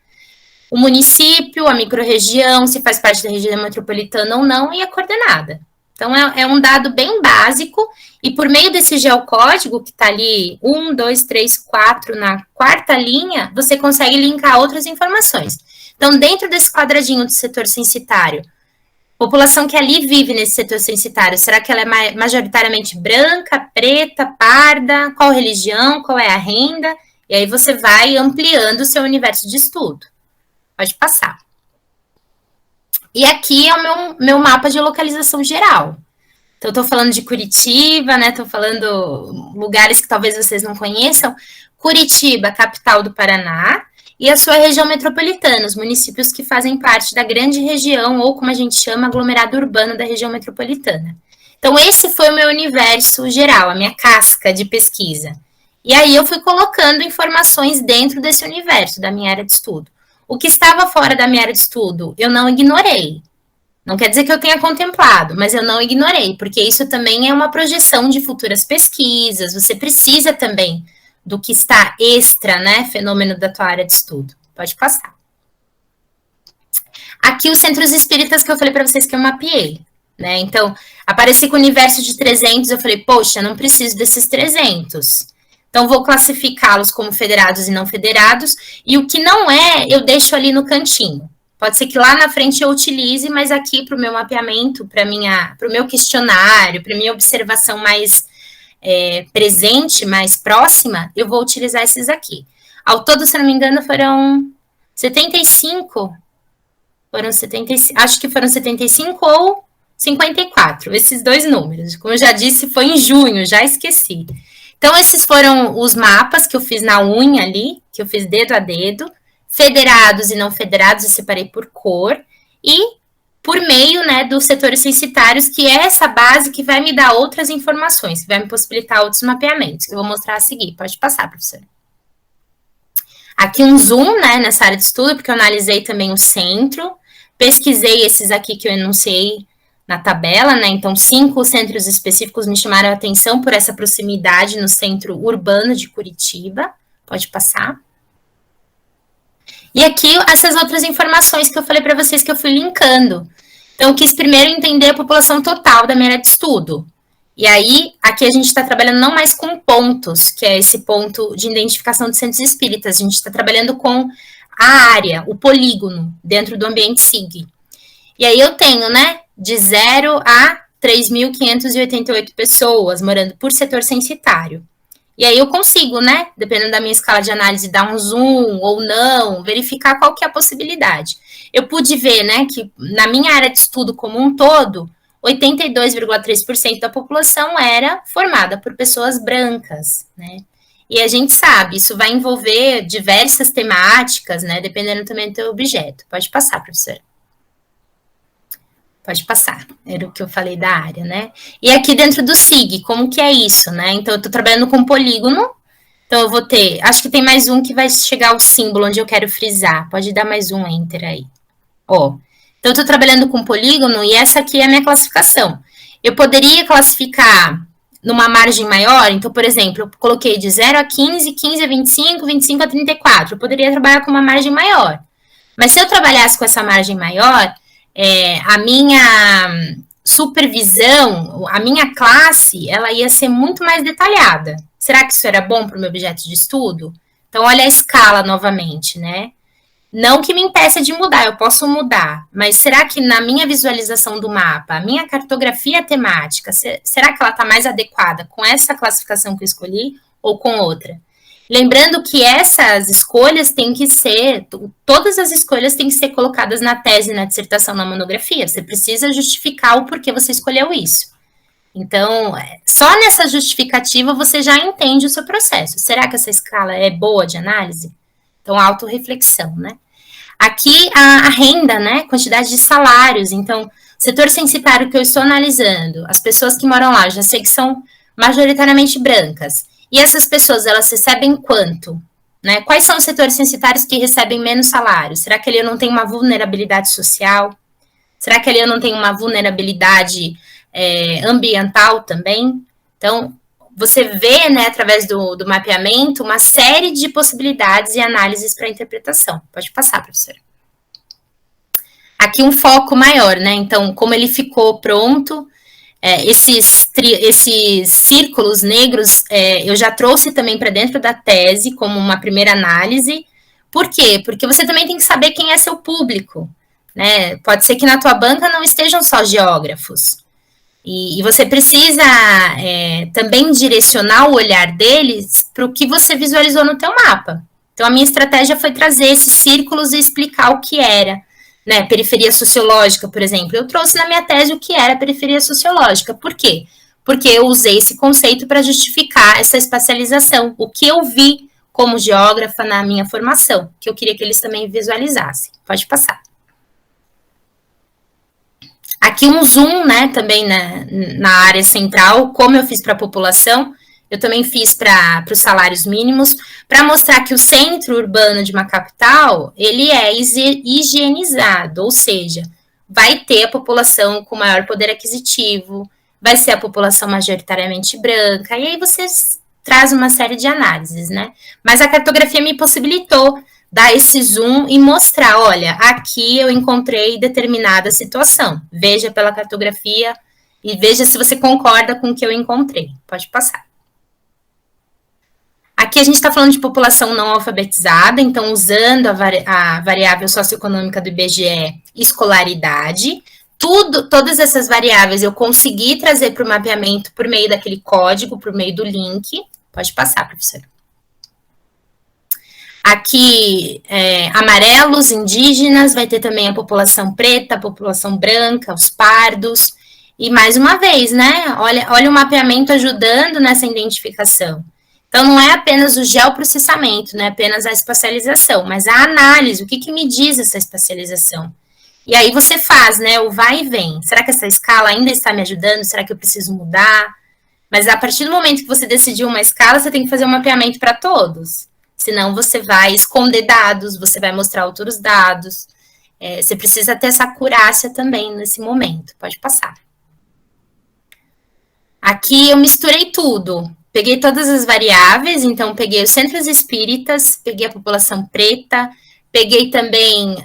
O município, a microrregião, se faz parte da região metropolitana ou não, e a coordenada. Então, é um dado bem básico, e por meio desse geocódigo, que está ali 1, 2, 3, 4, na quarta linha, você consegue linkar outras informações. Então, dentro desse quadradinho do setor censitário, população que ali vive nesse setor censitário, será que ela é majoritariamente branca, preta, parda? Qual religião? Qual é a renda? E aí você vai ampliando o seu universo de estudo. Pode passar. E aqui é o meu mapa de localização geral. Então, estou falando de Curitiba, né? Estou falando lugares que talvez vocês não conheçam. Curitiba, capital do Paraná, e a sua região metropolitana, os municípios que fazem parte da grande região, ou como a gente chama, aglomerado urbano da região metropolitana. Então, esse foi o meu universo geral, a minha casca de pesquisa. E aí eu fui colocando informações dentro desse universo, da minha área de estudo. O que estava fora da minha área de estudo, eu não ignorei. Não quer dizer que eu tenha contemplado, mas eu não ignorei, porque isso também é uma projeção de futuras pesquisas, você precisa também do que está extra, né, fenômeno da tua área de estudo. Pode passar. Aqui os centros espíritas que eu falei para vocês que eu mapeei, né, então, apareci com o universo de 300, eu falei, poxa, não preciso desses 300. Então, vou classificá-los como federados e não federados, e o que não é, eu deixo ali no cantinho. Pode ser que lá na frente eu utilize, mas aqui para o meu mapeamento, para o meu questionário, para a minha observação mais presente, mais próxima, eu vou utilizar esses aqui. Ao todo, se não me engano, foram 75, acho que foram 75 ou 54, esses dois números. Como eu já disse, foi em junho, já esqueci. Então, esses foram os mapas que eu fiz na unha ali, que eu fiz dedo a dedo, federados e não federados, eu separei por cor, e por meio, né, dos setores censitários, que é essa base que vai me dar outras informações, que vai me possibilitar outros mapeamentos, que eu vou mostrar a seguir. Pode passar, professora. Aqui um zoom, né, nessa área de estudo, porque eu analisei também o centro, pesquisei esses aqui que eu enunciei na tabela, né, então 5 centros específicos me chamaram a atenção por essa proximidade no centro urbano de Curitiba. Pode passar. E aqui, essas outras informações que eu falei para vocês que eu fui linkando. Então, eu quis primeiro entender a população total da minha área de estudo. E aí, aqui a gente está trabalhando não mais com pontos, que é esse ponto de identificação de centros espíritas. A gente está trabalhando com a área, o polígono, dentro do ambiente SIG. E aí eu tenho, né, de 0 a 3.588 pessoas morando por setor censitário. E aí eu consigo, né, dependendo da minha escala de análise, dar um zoom ou não, verificar qual que é a possibilidade. Eu pude ver, né, que na minha área de estudo como um todo, 82,3% da população era formada por pessoas brancas, né. E a gente sabe, isso vai envolver diversas temáticas, né, dependendo também do teu objeto. Pode passar, professora. Pode passar, era o que eu falei da área, né? E aqui dentro do SIG, como que é isso, né? Então, eu tô trabalhando com polígono, então eu vou ter, acho que tem mais um que vai chegar ao símbolo onde eu quero frisar, pode dar mais um enter aí. Ó, então eu tô trabalhando com polígono e essa aqui é a minha classificação. Eu poderia classificar numa margem maior, então, por exemplo, eu coloquei de 0 a 15, 15 a 25, 25 a 34, eu poderia trabalhar com uma margem maior. Mas se eu trabalhasse com essa margem maior, a minha supervisão, a minha classe, ela ia ser muito mais detalhada. Será que isso era bom para o meu objeto de estudo? Então, olha a escala novamente, né? Não que me impeça de mudar, eu posso mudar, mas será que na minha visualização do mapa, a minha cartografia temática, será que ela está mais adequada com essa classificação que eu escolhi ou com outra? Lembrando que essas escolhas têm que ser, todas as escolhas têm que ser colocadas na tese, na dissertação, na monografia. Você precisa justificar o porquê você escolheu isso. Então, só nessa justificativa você já entende o seu processo. Será que essa escala é boa de análise? Então, autorreflexão, né? Aqui, a renda, né? Quantidade de salários. Então, setor censitário que eu estou analisando, as pessoas que moram lá, já sei que são majoritariamente brancas. E essas pessoas, elas recebem quanto? Né? Quais são os setores censitários que recebem menos salário? Será que ali eu não tenho uma vulnerabilidade social? Será que ali eu não tenho uma vulnerabilidade ambiental também? Então, você vê, né, através do mapeamento, uma série de possibilidades e análises para interpretação. Pode passar, professora. Aqui um foco maior, né? Então, como ele ficou pronto, esses círculos negros eu já trouxe também para dentro da tese como uma primeira análise. Por quê? Porque você também tem que saber quem é seu público, né? Pode ser que na tua banca não estejam só geógrafos. E você precisa também direcionar o olhar deles para o que você visualizou no teu mapa. Então, a minha estratégia foi trazer esses círculos e explicar o que era. Né, periferia sociológica, por exemplo, eu trouxe na minha tese o que era periferia sociológica. Por quê? Porque eu usei esse conceito para justificar essa espacialização, o que eu vi como geógrafa na minha formação, que eu queria que eles também visualizassem. Pode passar. Aqui um zoom, né, também na área central, como eu fiz para a população, eu também fiz para os salários mínimos, para mostrar que o centro urbano de uma capital, ele é higienizado, ou seja, vai ter a população com maior poder aquisitivo, vai ser a população majoritariamente branca, e aí você traz uma série de análises, né? Mas a cartografia me possibilitou dar esse zoom e mostrar, olha, aqui eu encontrei determinada situação, veja pela cartografia e veja se você concorda com o que eu encontrei. Pode passar. Aqui a gente está falando de população não alfabetizada, então usando a variável socioeconômica do IBGE, escolaridade, todas essas variáveis eu consegui trazer para o mapeamento por meio daquele código, por meio do link. Pode passar, professora. Aqui, amarelos, indígenas, vai ter também a população preta, a população branca, os pardos. E mais uma vez, né, olha o mapeamento ajudando nessa identificação. Então, não é apenas o geoprocessamento, não é apenas a espacialização, mas a análise, o que me diz essa espacialização? E aí você faz, né, o vai e vem. Será que essa escala ainda está me ajudando? Será que eu preciso mudar? Mas a partir do momento que você decidiu uma escala, você tem que fazer um mapeamento para todos. Senão você vai esconder dados, você vai mostrar outros dados. Você precisa ter essa acurácia também nesse momento. Pode passar. Aqui eu misturei tudo. Peguei todas as variáveis, então peguei os centros espíritas, peguei a população preta, peguei também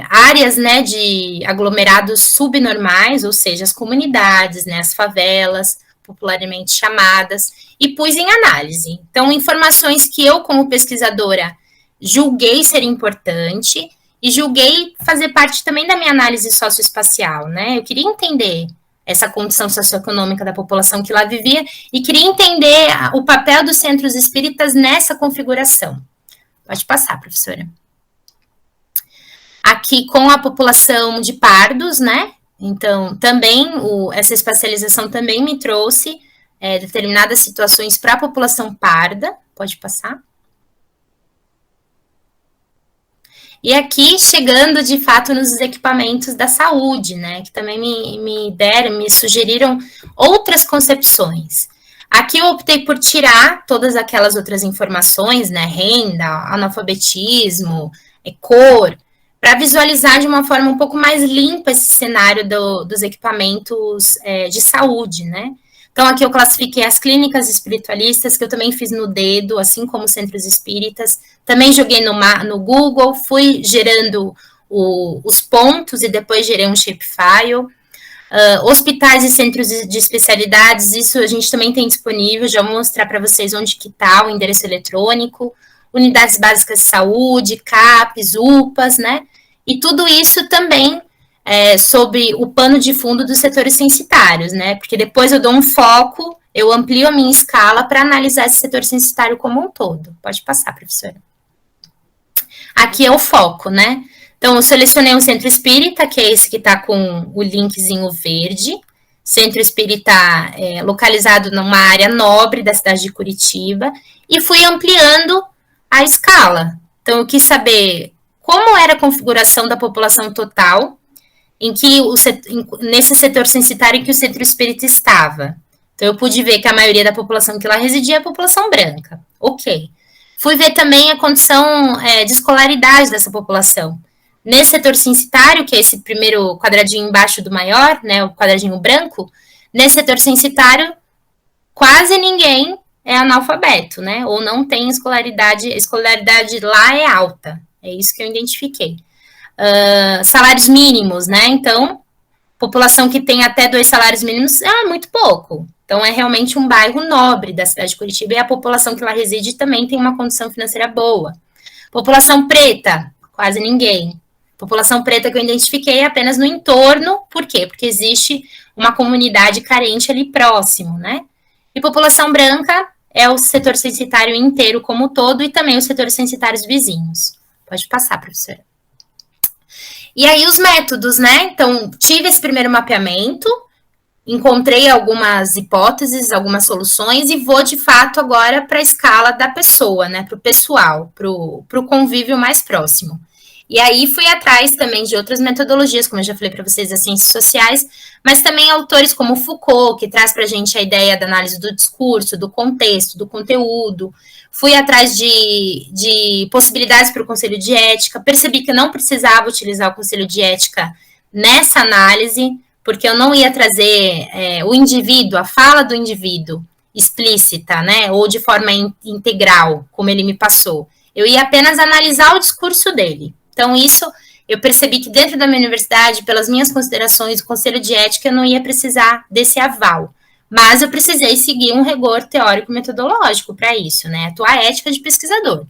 áreas, né, de aglomerados subnormais, ou seja, as comunidades, né, as favelas, popularmente chamadas, e pus em análise. Então, informações que eu, como pesquisadora, julguei ser importante e julguei fazer parte também da minha análise socioespacial, né? Eu queria entender essa condição socioeconômica da população que lá vivia e queria entender o papel dos centros espíritas nessa configuração. Pode passar, professora. Aqui com a população de pardos, né? Então, também, essa espacialização também me trouxe determinadas situações para a população parda. Pode passar. E aqui, chegando, de fato, nos equipamentos da saúde, né? Que também me sugeriram outras concepções. Aqui eu optei por tirar todas aquelas outras informações, né? Renda, analfabetismo, cor, para visualizar de uma forma um pouco mais limpa esse cenário dos equipamentos de saúde, né? Então, aqui eu classifiquei as clínicas espiritualistas, que eu também fiz no dedo, assim como centros espíritas. Também joguei no Google, fui gerando os pontos e depois gerei um shapefile. Hospitais e centros de especialidades, isso a gente também tem disponível, já vou mostrar para vocês onde que está o endereço eletrônico. Unidades básicas de saúde, CAPs, UPAs, né? E tudo isso também sobre o pano de fundo dos setores censitários, né? Porque depois eu dou um foco, eu amplio a minha escala para analisar esse setor censitário como um todo. Pode passar, professora. Aqui é o foco, né? Então, eu selecionei um centro espírita, que é esse que está com o linkzinho verde. Centro espírita localizado numa área nobre da cidade de Curitiba. E fui ampliando a escala. Então, eu quis saber como era a configuração da população total, nesse setor censitário em que o centro espírita estava. Então, eu pude ver que a maioria da população que lá residia é a população branca. Ok. Fui ver também a condição de escolaridade dessa população. Nesse setor censitário, que é esse primeiro quadradinho embaixo do maior, né, o quadradinho branco, nesse setor censitário, quase ninguém é analfabeto, né, ou não tem escolaridade, a escolaridade lá é alta, é isso que eu identifiquei. Salários mínimos, né, então, população que tem até 2 salários mínimos é muito pouco. Então, é realmente um bairro nobre da cidade de Curitiba e a população que lá reside também tem uma condição financeira boa. População preta, quase ninguém. População preta que eu identifiquei apenas no entorno, por quê? Porque existe uma comunidade carente ali próximo, né? E população branca é o setor censitário inteiro como um todo e também os setores censitários vizinhos. Pode passar, professora. E aí os métodos, né? Então, tive esse primeiro mapeamento, encontrei algumas hipóteses, algumas soluções e vou, de fato, agora para a escala da pessoa, né? Para o pessoal, para o convívio mais próximo. E aí fui atrás também de outras metodologias, como eu já falei para vocês, das ciências sociais, mas também autores como Foucault, que traz para a gente a ideia da análise do discurso, do contexto, do conteúdo. Fui atrás de possibilidades para o Conselho de Ética, percebi que eu não precisava utilizar o Conselho de Ética nessa análise, porque eu não ia trazer o indivíduo, a fala do indivíduo explícita, né, ou de forma integral, como ele me passou. Eu ia apenas analisar o discurso dele. Então, isso eu percebi que dentro da minha universidade, pelas minhas considerações, o Conselho de Ética, eu não ia precisar desse aval. Mas eu precisei seguir um rigor teórico-metodológico para isso, né? Atuar a ética de pesquisador.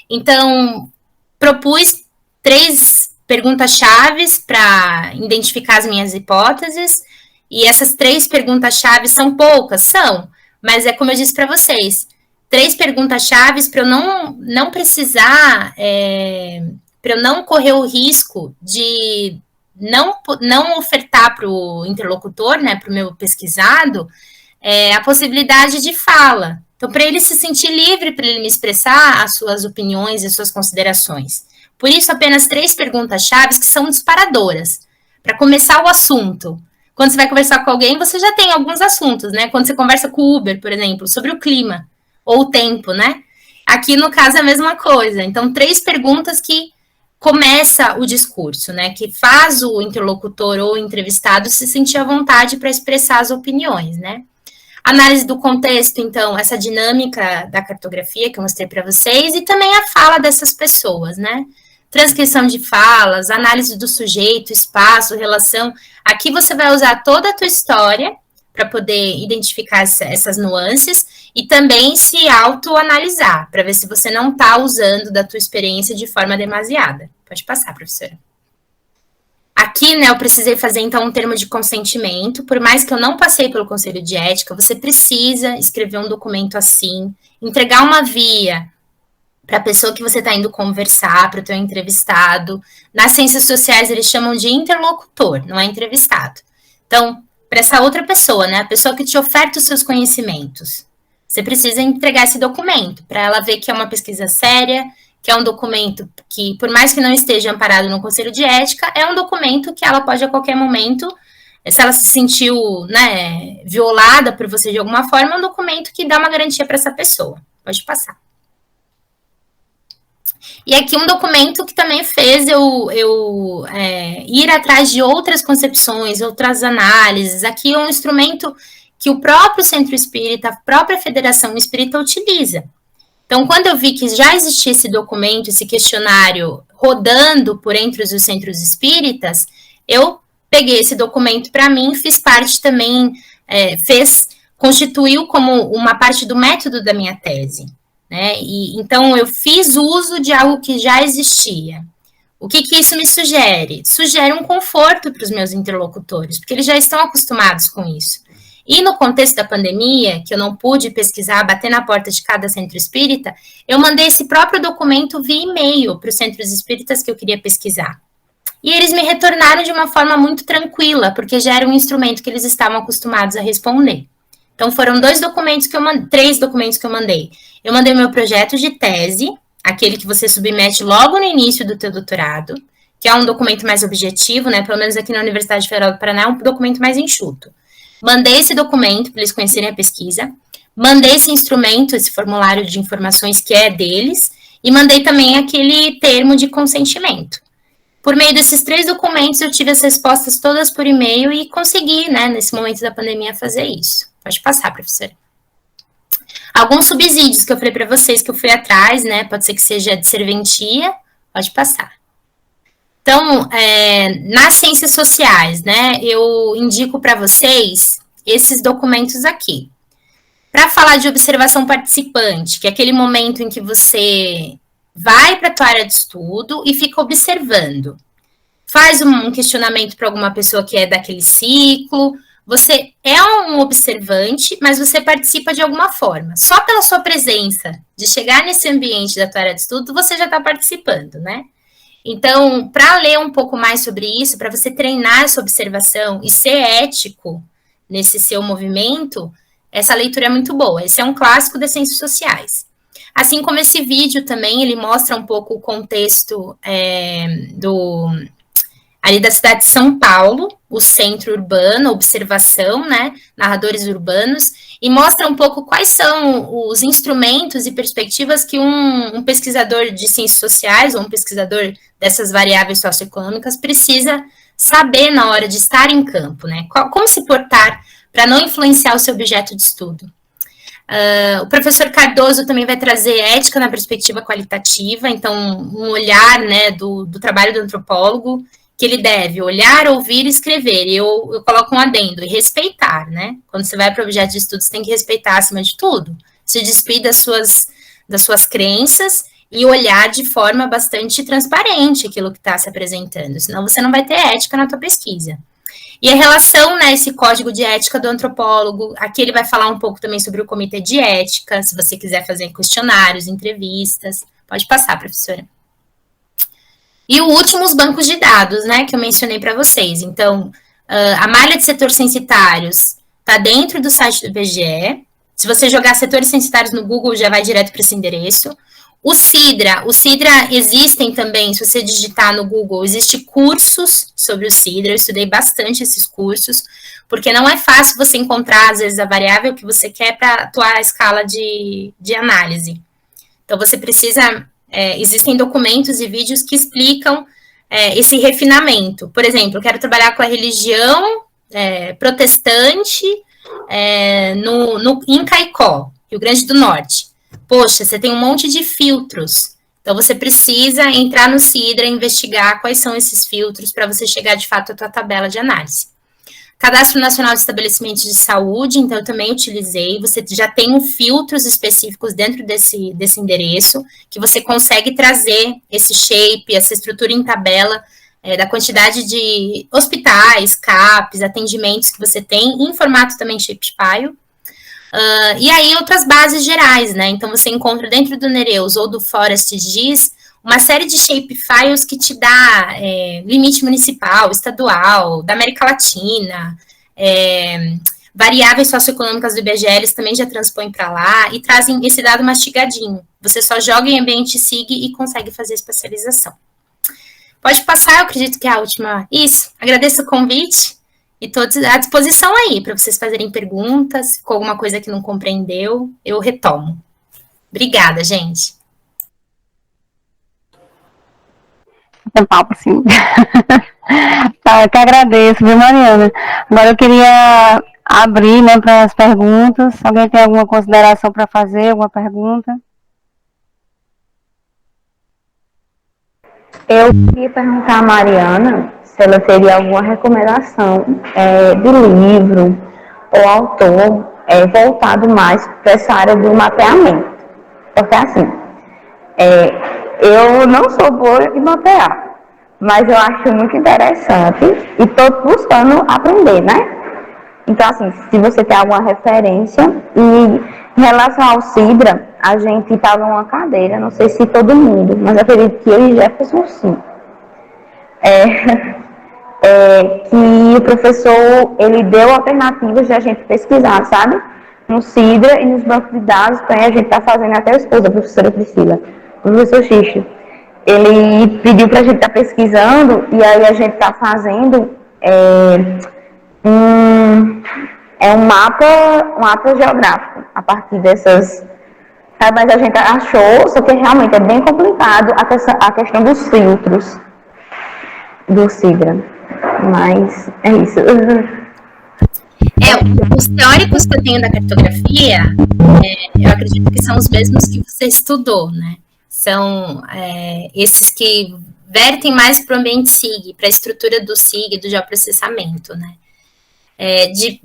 Então, propus 3 perguntas-chave para identificar as minhas hipóteses, e essas 3 perguntas-chave são poucas, são, mas é como eu disse para vocês, 3 perguntas-chave para eu não precisar... para eu não correr o risco de não ofertar para o interlocutor, né, para o meu pesquisado, a possibilidade de fala. Então, para ele se sentir livre, para ele me expressar as suas opiniões e as suas considerações. Por isso, apenas 3 perguntas-chave que são disparadoras, para começar o assunto. Quando você vai conversar com alguém, você já tem alguns assuntos, né? Quando você conversa com o Uber, por exemplo, sobre o clima ou o tempo, né? Aqui, no caso, é a mesma coisa. Então, 3 perguntas que começa o discurso, né? Que faz o interlocutor ou o entrevistado se sentir à vontade para expressar as opiniões, né? Análise do contexto, então, essa dinâmica da cartografia que eu mostrei para vocês, e também a fala dessas pessoas, né? Transcrição de falas, análise do sujeito, espaço, relação. Aqui você vai usar toda a tua história para poder identificar essas nuances e também se autoanalisar, para ver se você não está usando da tua experiência de forma demasiada. Pode passar, professora. Aqui, né, eu precisei fazer, então, um termo de consentimento. Por mais que eu não passei pelo Conselho de Ética, você precisa escrever um documento assim, entregar uma via para a pessoa que você está indo conversar, para o teu entrevistado. Nas ciências sociais, eles chamam de interlocutor, não é entrevistado. Então, para essa outra pessoa, né, a pessoa que te oferta os seus conhecimentos, você precisa entregar esse documento, para ela ver que é uma pesquisa séria, que é um documento que, por mais que não esteja amparado no Conselho de Ética, é um documento que ela pode, a qualquer momento, se ela se sentiu, né, violada por você de alguma forma, é um documento que dá uma garantia para essa pessoa. Pode passar. E aqui um documento que também fez eu ir atrás de outras concepções, outras análises. Aqui é um instrumento que o próprio Centro Espírita, a própria Federação Espírita utiliza. Então, quando eu vi que já existia esse documento, esse questionário rodando por entre os centros espíritas, eu peguei esse documento para mim, fiz parte também, constituiu como uma parte do método da minha tese, né? E então eu fiz uso de algo que já existia. O que isso me sugere? Sugere um conforto para os meus interlocutores, porque eles já estão acostumados com isso. E no contexto da pandemia, que eu não pude pesquisar, bater na porta de cada centro espírita, eu mandei esse próprio documento via e-mail para os centros espíritas que eu queria pesquisar. E eles me retornaram de uma forma muito tranquila, porque já era um instrumento que eles estavam acostumados a responder. Então, foram 3 documentos que eu mandei. Eu mandei o meu projeto de tese, aquele que você submete logo no início do teu doutorado, que é um documento mais objetivo, né? Pelo menos aqui na Universidade Federal do Paraná é um documento mais enxuto. Mandei esse documento para eles conhecerem a pesquisa, mandei esse instrumento, esse formulário de informações que é deles, e mandei também aquele termo de consentimento. Por meio desses 3 documentos, eu tive as respostas todas por e-mail e consegui, né, nesse momento da pandemia, fazer isso. Pode passar, professora. Alguns subsídios que eu falei para vocês que eu fui atrás, né, pode ser que seja de serventia, pode passar. Então, nas ciências sociais, né, eu indico para vocês esses documentos aqui. Para falar de observação participante, que é aquele momento em que você vai para a tua área de estudo e fica observando. Faz um questionamento para alguma pessoa que é daquele ciclo. Você é um observante, mas você participa de alguma forma. Só pela sua presença, de chegar nesse ambiente da tua área de estudo, você já está participando, né? Então, para ler um pouco mais sobre isso, para você treinar essa observação e ser ético nesse seu movimento, essa leitura é muito boa. Esse é um clássico das ciências sociais. Assim como esse vídeo também, ele mostra um pouco o contexto ali da cidade de São Paulo, o centro urbano, observação, né, narradores urbanos, e mostra um pouco quais são os instrumentos e perspectivas que um pesquisador de ciências sociais, ou um pesquisador dessas variáveis socioeconômicas, precisa saber na hora de estar em campo, né, como se portar para não influenciar o seu objeto de estudo. O professor Cardoso também vai trazer ética na perspectiva qualitativa, então um olhar, né, do trabalho do antropólogo, que ele deve olhar, ouvir e escrever. E eu coloco um adendo, e respeitar, né? Quando você vai para o objeto de estudo, você tem que respeitar acima de tudo. Se despir das suas crenças e olhar de forma bastante transparente aquilo que está se apresentando, senão você não vai ter ética na tua pesquisa. E a relação, né, esse código de ética do antropólogo, aqui ele vai falar um pouco também sobre o comitê de ética, se você quiser fazer questionários, entrevistas. Pode passar, professora. E o último, os bancos de dados, né, que eu mencionei para vocês. Então, a malha de setores censitários está dentro do site do IBGE. Se você jogar setores censitários no Google, já vai direto para esse endereço. O Sidra existem também, se você digitar no Google, existem cursos sobre o Sidra, eu estudei bastante esses cursos, porque não é fácil você encontrar, às vezes, a variável que você quer para atuar a escala de análise. Então, você precisa, existem documentos e vídeos que explicam esse refinamento. Por exemplo, eu quero trabalhar com a religião protestante em Caicó, Rio Grande do Norte. Poxa, você tem um monte de filtros. Então, você precisa entrar no Sidra e investigar quais são esses filtros para você chegar, de fato, à tua tabela de análise. Cadastro Nacional de Estabelecimentos de Saúde, então, eu também utilizei. Você já tem filtros específicos dentro desse endereço, que você consegue trazer esse shape, essa estrutura em tabela, da quantidade de hospitais, CAPs, atendimentos que você tem, em formato também shapefile. E aí, outras bases gerais, né? Então, você encontra dentro do Nereus ou do ForestGIS uma série de shapefiles que te dá limite municipal, estadual, da América Latina, variáveis socioeconômicas do IBGE, eles também já transpõem para lá e trazem esse dado mastigadinho. Você só joga em ambiente SIG e consegue fazer espacialização. Pode passar, eu acredito que é a última. Isso, agradeço o convite. E todos à disposição aí, para vocês fazerem perguntas, com alguma coisa que não compreendeu, eu retomo. Obrigada, gente. Tem papo, sim. Tá, eu que agradeço, viu, Mariana? Agora eu queria abrir, né, para as perguntas. Alguém tem alguma consideração para fazer, alguma pergunta? Eu queria perguntar à Mariana se ela teria alguma recomendação de livro ou autor voltado mais para essa área do mapeamento. Porque, assim, eu não sou boa em mapear, mas eu acho muito interessante e estou buscando aprender, né? Então, assim, se você tem alguma referência, e em relação ao Sidra, a gente estava numa cadeira, não sei se todo mundo, mas eu acredito que eu e Jefferson sim. Que o professor, ele deu alternativas de a gente pesquisar, sabe? No Sidra e nos bancos de dados, então a gente está fazendo até a esposa, a professora Priscila, o professor Xixi. Ele pediu para a gente estar pesquisando, e aí a gente está fazendo um mapa geográfico a partir dessas. Mas a gente achou, só que realmente é bem complicado a questão dos filtros do Sidra. Mas é isso. Os teóricos que eu tenho da cartografia, eu acredito que são os mesmos que você estudou, né? São esses que vertem mais para o ambiente SIG, para a estrutura do SIG, do geoprocessamento, né? De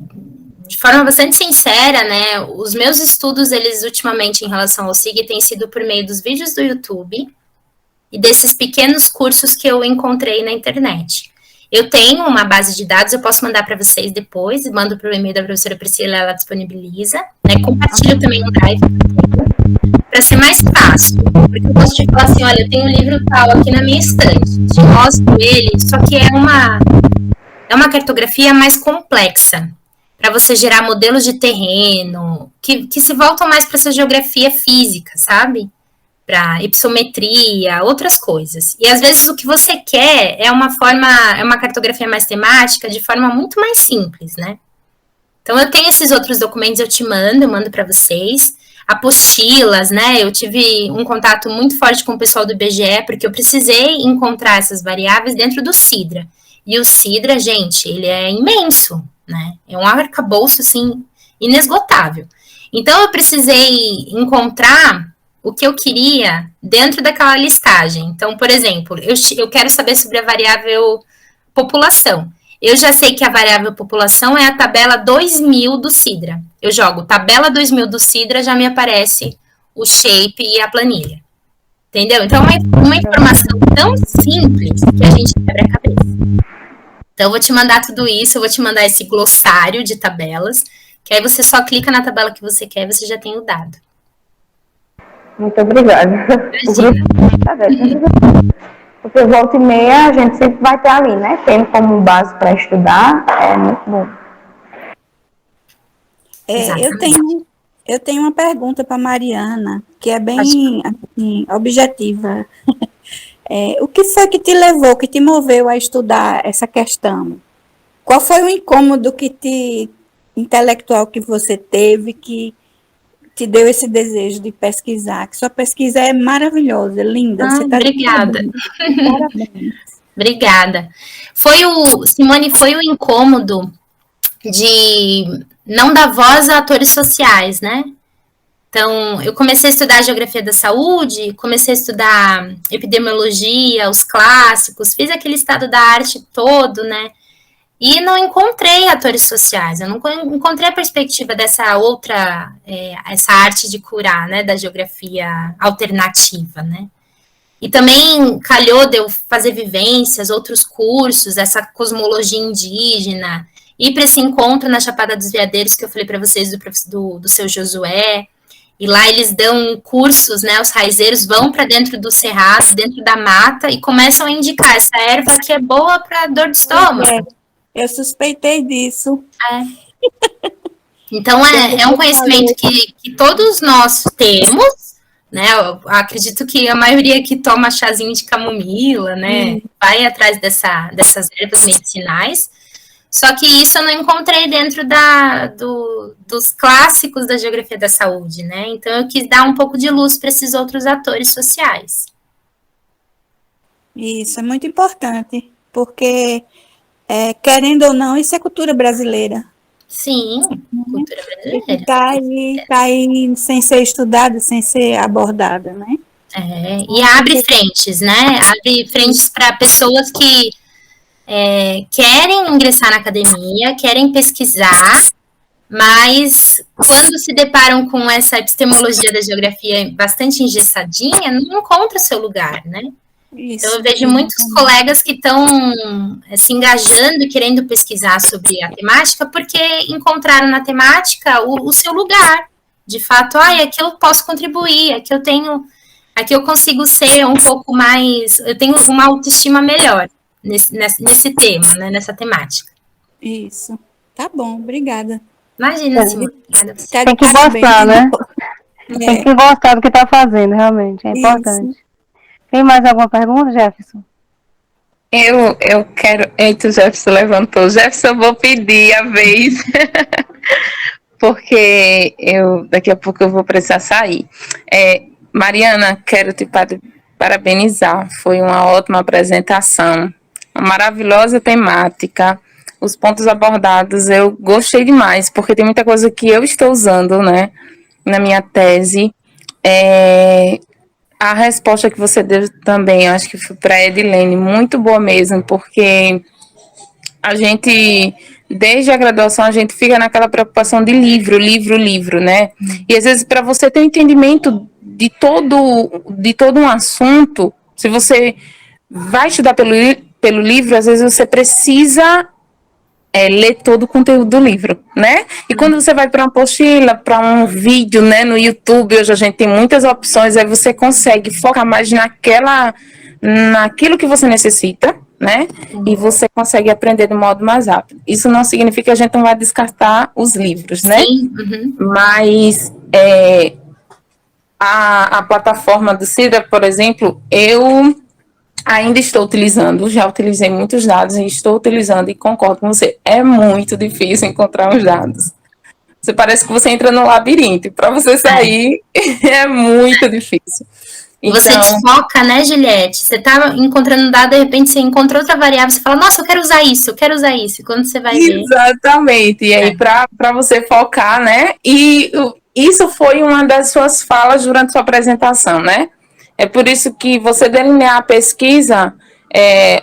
forma bastante sincera, né? Os meus estudos, eles ultimamente em relação ao SIG, têm sido por meio dos vídeos do YouTube e desses pequenos cursos que eu encontrei na internet. Eu tenho uma base de dados, eu posso mandar para vocês depois, mando para o e-mail da professora Priscila, ela disponibiliza, né? Compartilho também no Drive, para ser mais fácil, porque eu posso te falar assim, olha, eu tenho um livro tal aqui na minha estante, te mostro ele, só que é uma cartografia mais complexa, para você gerar modelos de terreno, que se voltam mais para essa geografia física, sabe? Para ipsometria, outras coisas. E às vezes o que você quer é uma cartografia mais temática, de forma muito mais simples, né? Então eu tenho esses outros documentos, eu mando para vocês. Apostilas, né? Eu tive um contato muito forte com o pessoal do IBGE, porque eu precisei encontrar essas variáveis dentro do Sidra. E o Sidra, gente, ele é imenso, né? É um arcabouço, assim, inesgotável. Então, eu precisei encontrar o que eu queria dentro daquela listagem. Então, por exemplo, eu quero saber sobre a variável população. Eu já sei que a variável população é a tabela 2000 do Sidra. Eu jogo tabela 2000 do Sidra, já me aparece o shape e a planilha. Entendeu? Então, é uma informação tão simples que a gente quebra a cabeça. Então, eu vou te mandar tudo isso, eu vou te mandar esse glossário de tabelas, que aí você só clica na tabela que você quer e você já tem o dado. Muito obrigada. Porque volta e meia a gente sempre vai ter ali, né? Tendo como base para estudar, é muito bom. Eu tenho Eu tenho uma pergunta para Mariana, que é bem assim, objetiva. O que foi que te levou, que te moveu a estudar essa questão? Qual foi o incômodo intelectual que você teve que te deu esse desejo de pesquisar? Que sua pesquisa é maravilhosa, é linda. Você está de Obrigada. parabéns. Obrigada. Simone, foi o incômodo de não dar voz a atores sociais, né? Então, eu comecei a estudar geografia da saúde, comecei a estudar epidemiologia, os clássicos, fiz aquele estado da arte todo, né? E não encontrei atores sociais, eu não encontrei a perspectiva dessa outra, essa arte de curar, né, da geografia alternativa, né? E também calhou de eu fazer vivências, outros cursos, essa cosmologia indígena, ir para esse encontro na Chapada dos Veadeiros que eu falei para vocês do seu Josué. E lá eles dão cursos, né? Os raizeiros vão para dentro do cerrado, dentro da mata, e começam a indicar essa erva que é boa para dor de estômago. Eu suspeitei disso. Então, é um conhecimento que todos nós temos, né? Eu acredito que a maioria que toma chazinho de camomila, né? Vai atrás dessas ervas medicinais. Só que isso eu não encontrei dentro dos clássicos da geografia da saúde, né? Então, eu quis dar um pouco de luz para esses outros atores sociais. Isso é muito importante, porque, querendo ou não, isso é cultura brasileira. Sim, cultura brasileira. Tá aí sem ser estudada, sem ser abordada, né? E abre frentes, né? Abre frentes para pessoas que querem ingressar na academia, querem pesquisar, mas quando se deparam com essa epistemologia da geografia bastante engessadinha, não encontra seu lugar, né? Isso, então eu vejo muitos colegas que estão se engajando e querendo pesquisar sobre a temática porque encontraram na temática o seu lugar. De fato, aqui eu posso contribuir, aqui eu consigo ser um pouco mais, eu tenho uma autoestima melhor nesse tema, né, nessa temática. Isso. Tá bom, obrigada. Imagina, Simone. Obrigada. Tem que gostar, né? Tem que gostar do que está fazendo, realmente. É importante. Isso. Tem mais alguma pergunta, Jefferson? Eu quero... Eita, o Jefferson levantou. Jefferson, eu vou pedir a vez. Porque daqui a pouco eu vou precisar sair. Mariana, quero te parabenizar. Foi uma ótima apresentação. Uma maravilhosa temática. Os pontos abordados eu gostei demais, porque tem muita coisa que eu estou usando, né, na minha tese. A resposta que você deu também, acho que foi para a Edilene, muito boa mesmo, porque a gente, desde a graduação, a gente fica naquela preocupação de livro, né? E às vezes, para você ter um entendimento de todo um assunto, se você vai estudar pelo livro, às vezes você precisa ler todo o conteúdo do livro, né? E quando você vai para uma apostila, para um vídeo, né, no YouTube, hoje a gente tem muitas opções, aí você consegue focar mais naquilo que você necessita, né? E você consegue aprender de modo mais rápido. Isso não significa que a gente não vai descartar os livros, né? Sim. Mas a plataforma do Cida, por exemplo, eu ainda estou utilizando, já utilizei muitos dados e estou utilizando e concordo com você, é muito difícil encontrar os dados. Você parece que você entra no labirinto, para você sair é muito difícil. Então, você desfoca, né, Juliette? Você tá encontrando um dado, de repente você encontra outra variável, você fala, nossa, eu quero usar isso. E quando você vai ver... Exatamente, e aí para você focar, né, e isso foi uma das suas falas durante sua apresentação, né? É por isso que você delinear a pesquisa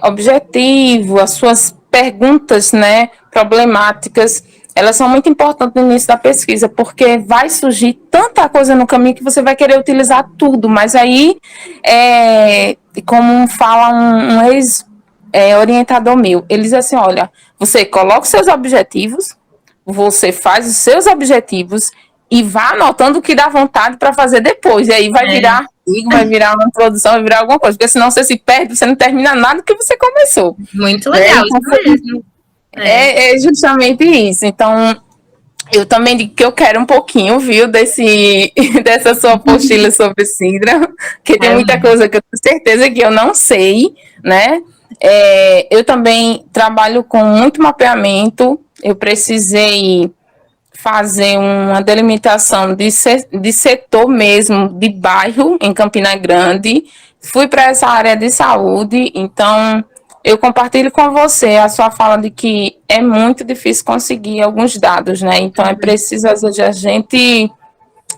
objetivo, as suas perguntas, né, problemáticas, elas são muito importantes no início da pesquisa, porque vai surgir tanta coisa no caminho que você vai querer utilizar tudo, mas aí, como fala um ex-orientador meu, ele diz assim, olha, você coloca os seus objetivos, você faz os seus objetivos e vá anotando o que dá vontade para fazer depois, e aí vai virar artigo, vai virar uma introdução, vai virar alguma coisa, porque senão você se perde, você não termina nada do que você começou. Muito legal, isso mesmo. É justamente isso. Então, Eu também digo que eu quero um pouquinho, viu, dessa sua apostila sobre síndrome, que tem muita coisa que eu tenho certeza que eu não sei, né? Eu também trabalho com muito mapeamento, eu precisei fazer uma delimitação de setor mesmo, de bairro, em Campina Grande, fui para essa área de saúde, então eu compartilho com você a sua fala de que é muito difícil conseguir alguns dados, né? Então é preciso, às vezes, a gente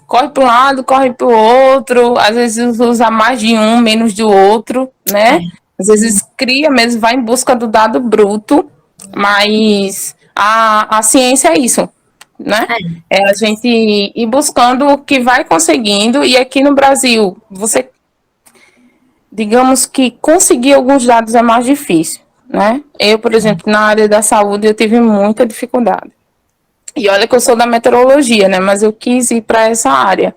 corre para um lado, corre para o outro, às vezes usa mais de um, menos do outro, né? Às vezes cria mesmo, vai em busca do dado bruto, mas a ciência é isso, né? É a gente ir buscando o que vai conseguindo, e aqui no Brasil, você, digamos que conseguir alguns dados é mais difícil, né? Eu, por exemplo, na área da saúde, eu tive muita dificuldade. E olha que eu sou da meteorologia, né? Mas eu quis ir para essa área.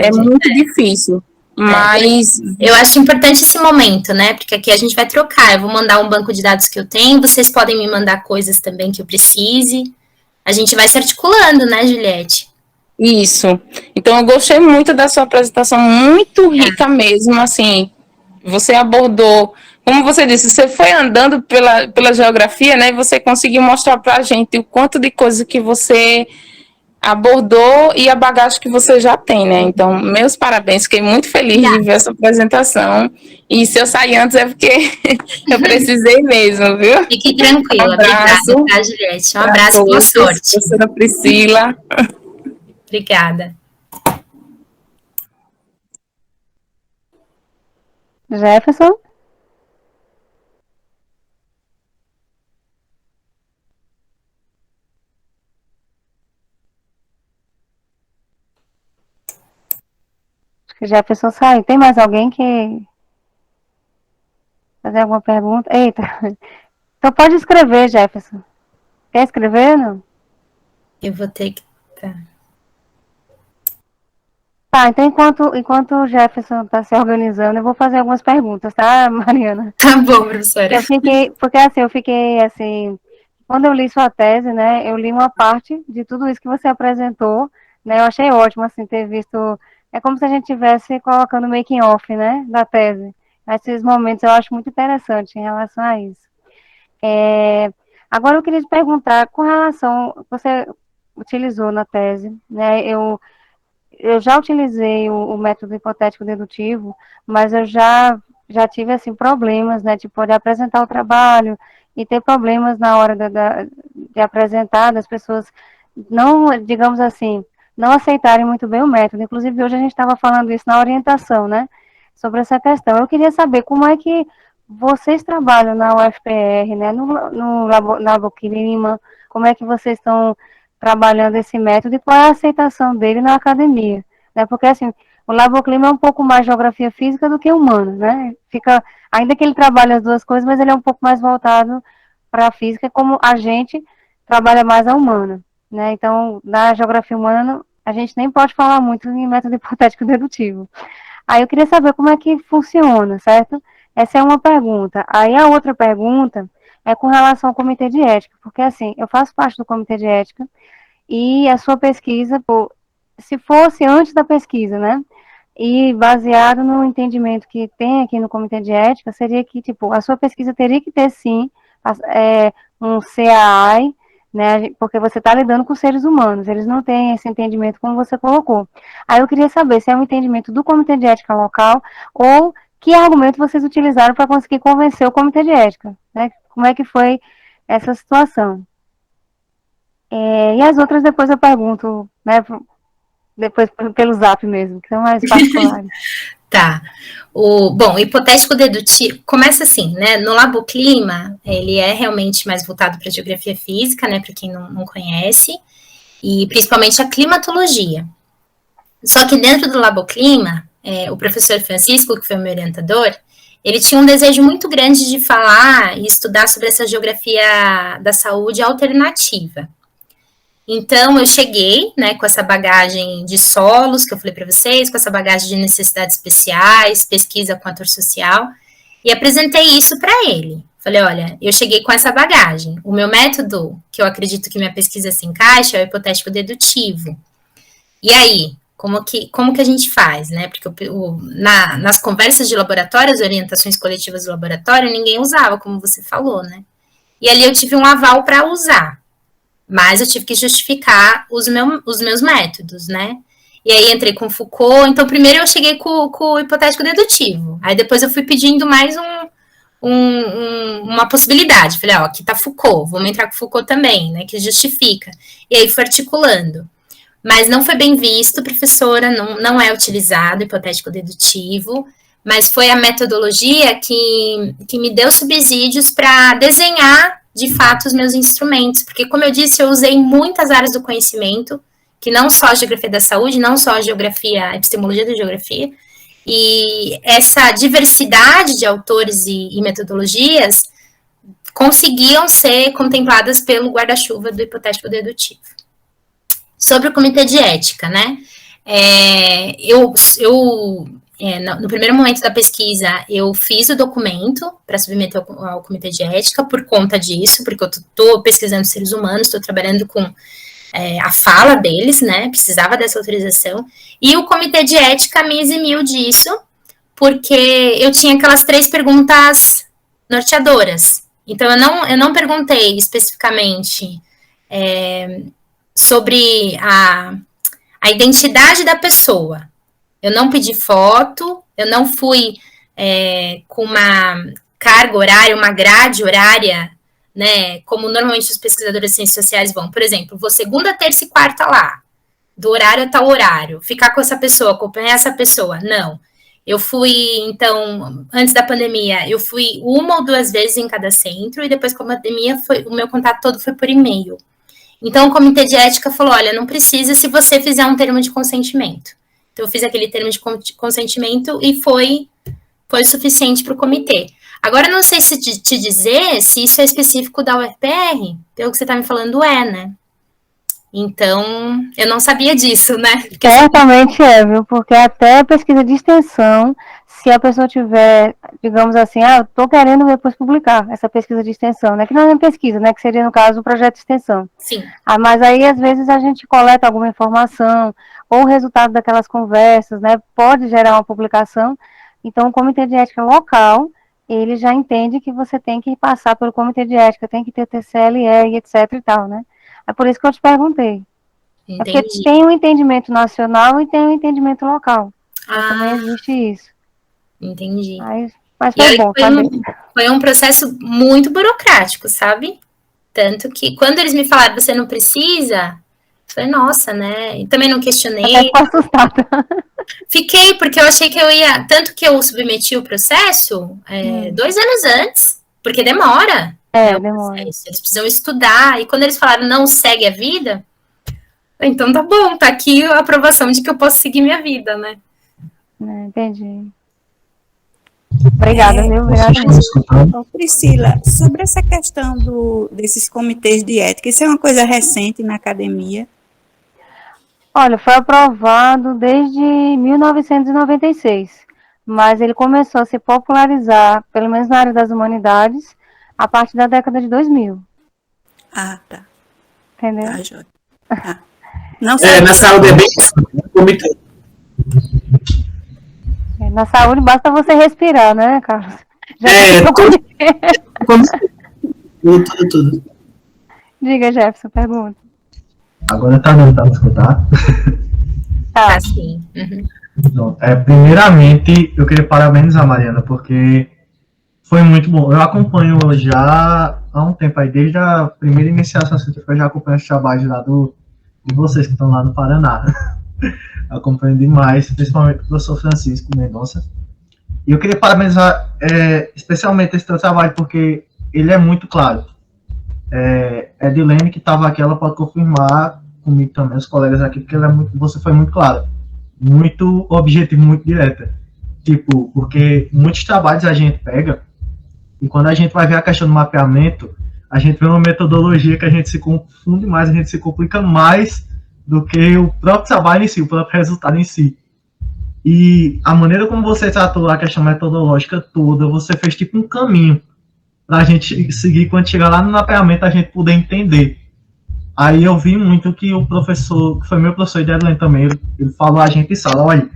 É muito difícil. Mas eu acho importante esse momento, né? Porque aqui a gente vai trocar. Eu vou mandar um banco de dados que eu tenho, vocês podem me mandar coisas também que eu precise. A gente vai se articulando, né, Juliette? Isso. Então, eu gostei muito da sua apresentação, muito rica mesmo, assim. Você abordou, como você disse, você foi andando pela geografia, né? E você conseguiu mostrar para a gente o quanto de coisa que você abordou e a bagagem que você já tem, né? Então, meus parabéns, fiquei muito feliz de ver essa apresentação. E se eu sair antes é porque eu precisei mesmo, viu? Fique tranquila, Um abraço, obrigada, tá, Juliette? Um abraço e boa sorte. Professora Priscila. Obrigada. Jefferson? Acho que Jefferson saiu. Tem mais alguém que fazer alguma pergunta? Eita. Então pode escrever, Jefferson. Quer escrever, não? Eu vou ter que... Tá, então enquanto o Jefferson está se organizando, eu vou fazer algumas perguntas, tá, Mariana? Tá bom, professora. Eu fiquei assim, quando eu li sua tese, né, eu li uma parte de tudo isso que você apresentou, né, eu achei ótimo, assim, ter visto, é como se a gente estivesse colocando making off, né, da tese. Esses momentos eu acho muito interessante em relação a isso. Agora eu queria te perguntar, com relação, você utilizou na tese, né, eu já utilizei o método hipotético dedutivo, mas eu já tive, assim, problemas, né, de poder apresentar o trabalho e ter problemas na hora de apresentar, das pessoas não, digamos assim, não aceitarem muito bem o método. Inclusive, hoje a gente estava falando isso na orientação, né, sobre essa questão. Eu queria saber como é que vocês trabalham na UFPR, né, no Laboclima, como é que vocês estão trabalhando esse método e qual é a aceitação dele na academia, né? Porque assim, o Laboclima é um pouco mais geografia física do que humana, né? Ainda que ele trabalhe as duas coisas, mas ele é um pouco mais voltado para a física, como a gente trabalha mais a humana, né? Então, na geografia humana, a gente nem pode falar muito em método hipotético dedutivo. Aí eu queria saber como é que funciona, certo? Essa é uma pergunta. Aí a outra pergunta é com relação ao comitê de ética, porque assim, eu faço parte do comitê de ética e a sua pesquisa, se fosse antes da pesquisa, né, e baseado no entendimento que tem aqui no comitê de ética, seria que, tipo, a sua pesquisa teria que ter, sim, um CAI, né, porque você está lidando com seres humanos, eles não têm esse entendimento como você colocou. Aí eu queria saber se é um entendimento do comitê de ética local ou que argumento vocês utilizaram para conseguir convencer o comitê de ética, né? Como é que foi essa situação? E as outras depois eu pergunto, né? Depois pelo zap mesmo, que são mais particulares. Tá. Bom, o hipotético dedutivo começa assim, né? No Laboclima, ele é realmente mais voltado para a geografia física, né? Para quem não conhece, e principalmente a climatologia. Só que dentro do Laboclima, o professor Francisco, que foi o meu orientador, ele tinha um desejo muito grande de falar e estudar sobre essa geografia da saúde alternativa. Então, eu cheguei, né, com essa bagagem de solos, que eu falei para vocês, com essa bagagem de necessidades especiais, pesquisa com ator social, e apresentei isso para ele. Falei, olha, eu cheguei com essa bagagem. O meu método, que eu acredito que minha pesquisa se encaixa, é o hipotético dedutivo. E aí, como que a gente faz, né? Porque nas conversas de laboratório, as orientações coletivas do laboratório, ninguém usava, como você falou, né? E ali eu tive um aval para usar, mas eu tive que justificar os meus métodos, né? E aí entrei com Foucault. Então, primeiro eu cheguei com o hipotético dedutivo. Aí depois eu fui pedindo mais uma possibilidade. Falei, ó, aqui tá Foucault, vamos entrar com Foucault também, né? Que justifica. E aí fui articulando. Mas não foi bem visto, professora, não é utilizado hipotético dedutivo, mas foi a metodologia que me deu subsídios para desenhar, de fato, os meus instrumentos. Porque, como eu disse, eu usei muitas áreas do conhecimento, que não só a geografia da saúde, não só a geografia, a epistemologia da geografia, e essa diversidade de autores e metodologias conseguiam ser contempladas pelo guarda-chuva do hipotético dedutivo. Sobre o comitê de ética, né? No primeiro momento da pesquisa, eu fiz o documento para submeter ao comitê de ética por conta disso, porque eu estou pesquisando seres humanos, estou trabalhando com a fala deles, né? Precisava dessa autorização. E o comitê de ética me eximiu disso, porque eu tinha aquelas 3 perguntas norteadoras. Então, eu não perguntei especificamente sobre a identidade da pessoa. Eu não pedi foto, eu não fui com uma carga horária, uma grade horária, né, como normalmente os pesquisadores de ciências sociais vão. Por exemplo, vou segunda, terça e quarta lá, do horário a tal horário, ficar com essa pessoa, acompanhar essa pessoa. Não. Eu fui, então, antes da pandemia, eu fui 1 ou 2 vezes em cada centro, e depois com a pandemia, o meu contato todo foi por e-mail. Então, o comitê de ética falou, olha, não precisa se você fizer um termo de consentimento. Então, eu fiz aquele termo de consentimento e foi suficiente para o comitê. Agora, eu não sei se te dizer se isso é específico da UFPR, pelo que você está me falando, né? Então, eu não sabia disso, né? Certamente viu? Porque até a pesquisa de extensão, se a pessoa tiver, digamos assim, eu estou querendo depois publicar essa pesquisa de extensão, né? Que não é pesquisa, né? Que seria, no caso, um projeto de extensão. Sim. Mas aí, às vezes, a gente coleta alguma informação, ou o resultado daquelas conversas, né? Pode gerar uma publicação. Então, o Comitê de Ética local, ele já entende que você tem que passar pelo Comitê de Ética, tem que ter TCLE e etc e tal, né? É por isso que eu te perguntei. Entendi. É porque tem um entendimento nacional e tem um entendimento local. Também existe isso. Entendi. Mas foi bom. Foi um processo muito burocrático, sabe? Tanto que quando eles me falaram, você não precisa, eu falei, nossa, né? E também não questionei. Até ficou assustada. Fiquei, porque eu achei que eu ia... Tanto que eu submeti o processo 2 anos antes, porque demora. Demora. Eles precisam estudar. E quando eles falaram, não segue a vida, então tá bom, tá aqui a aprovação de que eu posso seguir minha vida, né? Entendi. Obrigada, viu? Obrigada. Priscila, sobre essa questão desses comitês de ética, isso é uma coisa recente na academia? Olha, foi aprovado desde 1996, mas ele começou a se popularizar, pelo menos na área das humanidades, a partir da década de 2000. Ah, tá. Entendeu? Tá, Jóia. Tá. Não sei. Na saúde é bem comitê. Na saúde basta você respirar, né, Carlos? Tudo. Diga, Jefferson, pergunta. Agora tá dando para escutar? Tá. Sim. Uhum. Então, primeiramente, eu queria parabenizar a Mariana, porque foi muito bom. Eu acompanho já há um tempo aí, desde a primeira iniciação científica, eu já acompanho os trabalhos lá de vocês que estão lá no Paraná. Acompanho demais, principalmente o professor Francisco Mendonça. E eu queria parabenizar especialmente esse teu trabalho, porque ele é muito claro. Edilene, que estava aqui, ela pode confirmar comigo também, os colegas aqui, porque você foi muito claro, muito objetivo, muito direta. Tipo, porque muitos trabalhos a gente pega, e quando a gente vai ver a questão do mapeamento, a gente vê uma metodologia que a gente se confunde mais, a gente se complica mais do que o próprio trabalho em si, o próprio resultado em si. E a maneira como você tratou a questão metodológica toda, você fez tipo um caminho pra gente seguir quando chegar lá no mapeamento, a gente poder entender. Aí eu vi muito que o professor, que foi meu professor de Edlen também, ele falou a gente em sala, olha,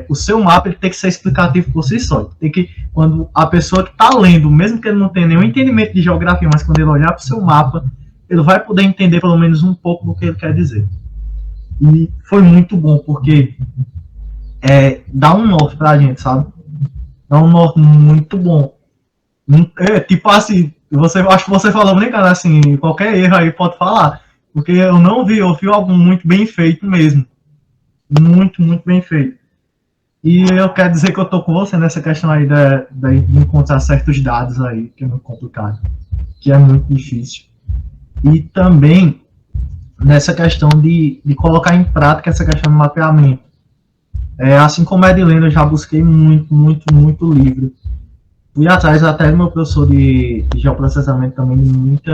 o seu mapa ele tem que ser explicativo por si só. Tem que, quando a pessoa que está lendo, mesmo que ele não tenha nenhum entendimento de geografia, mas quando ele olhar para o seu mapa, ele vai poder entender pelo menos um pouco do que ele quer dizer. E foi muito bom, porque dá um norte para a gente, sabe? Dá um norte muito bom. Tipo assim, acho que você falou brincando assim, qualquer erro aí pode falar. Porque eu não vi, eu vi algo muito bem feito mesmo. Muito, muito bem feito. E eu quero dizer que eu tô com você nessa questão aí de encontrar certos dados aí, que é muito complicado. Que é muito difícil. E também nessa questão de colocar em prática essa questão do mapeamento. Assim como a Edilene, eu já busquei muito, muito, muito livro. Fui atrás até do meu professor de geoprocessamento também, de muito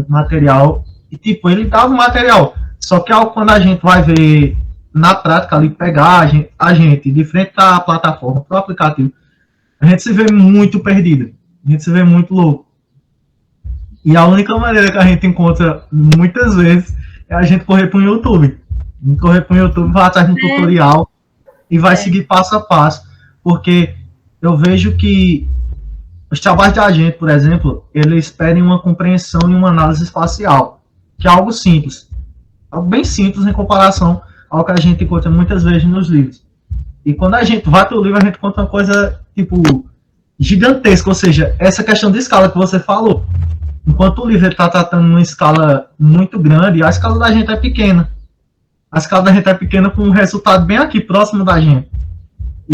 material. E, tipo, ele dava o material. Só que quando a gente vai ver na prática ali, pegar a gente de frente à plataforma, para o aplicativo, a gente se vê muito perdido. A gente se vê muito louco. E a única maneira que a gente encontra, muitas vezes, é a gente correr para o YouTube. A gente correr para o YouTube, vai atrás de um tutorial e vai seguir passo a passo. Porque eu vejo que os trabalhos da gente, por exemplo, eles pedem uma compreensão e uma análise espacial, que é algo simples. Algo bem simples em comparação ao que a gente encontra muitas vezes nos livros. E quando a gente vai para o livro, a gente encontra uma coisa, tipo, gigantesca. Ou seja, essa questão de escala que você falou. Enquanto o livro está tratando uma escala muito grande, a escala da gente é pequena. A escala da gente é pequena com um resultado bem aqui, próximo da gente.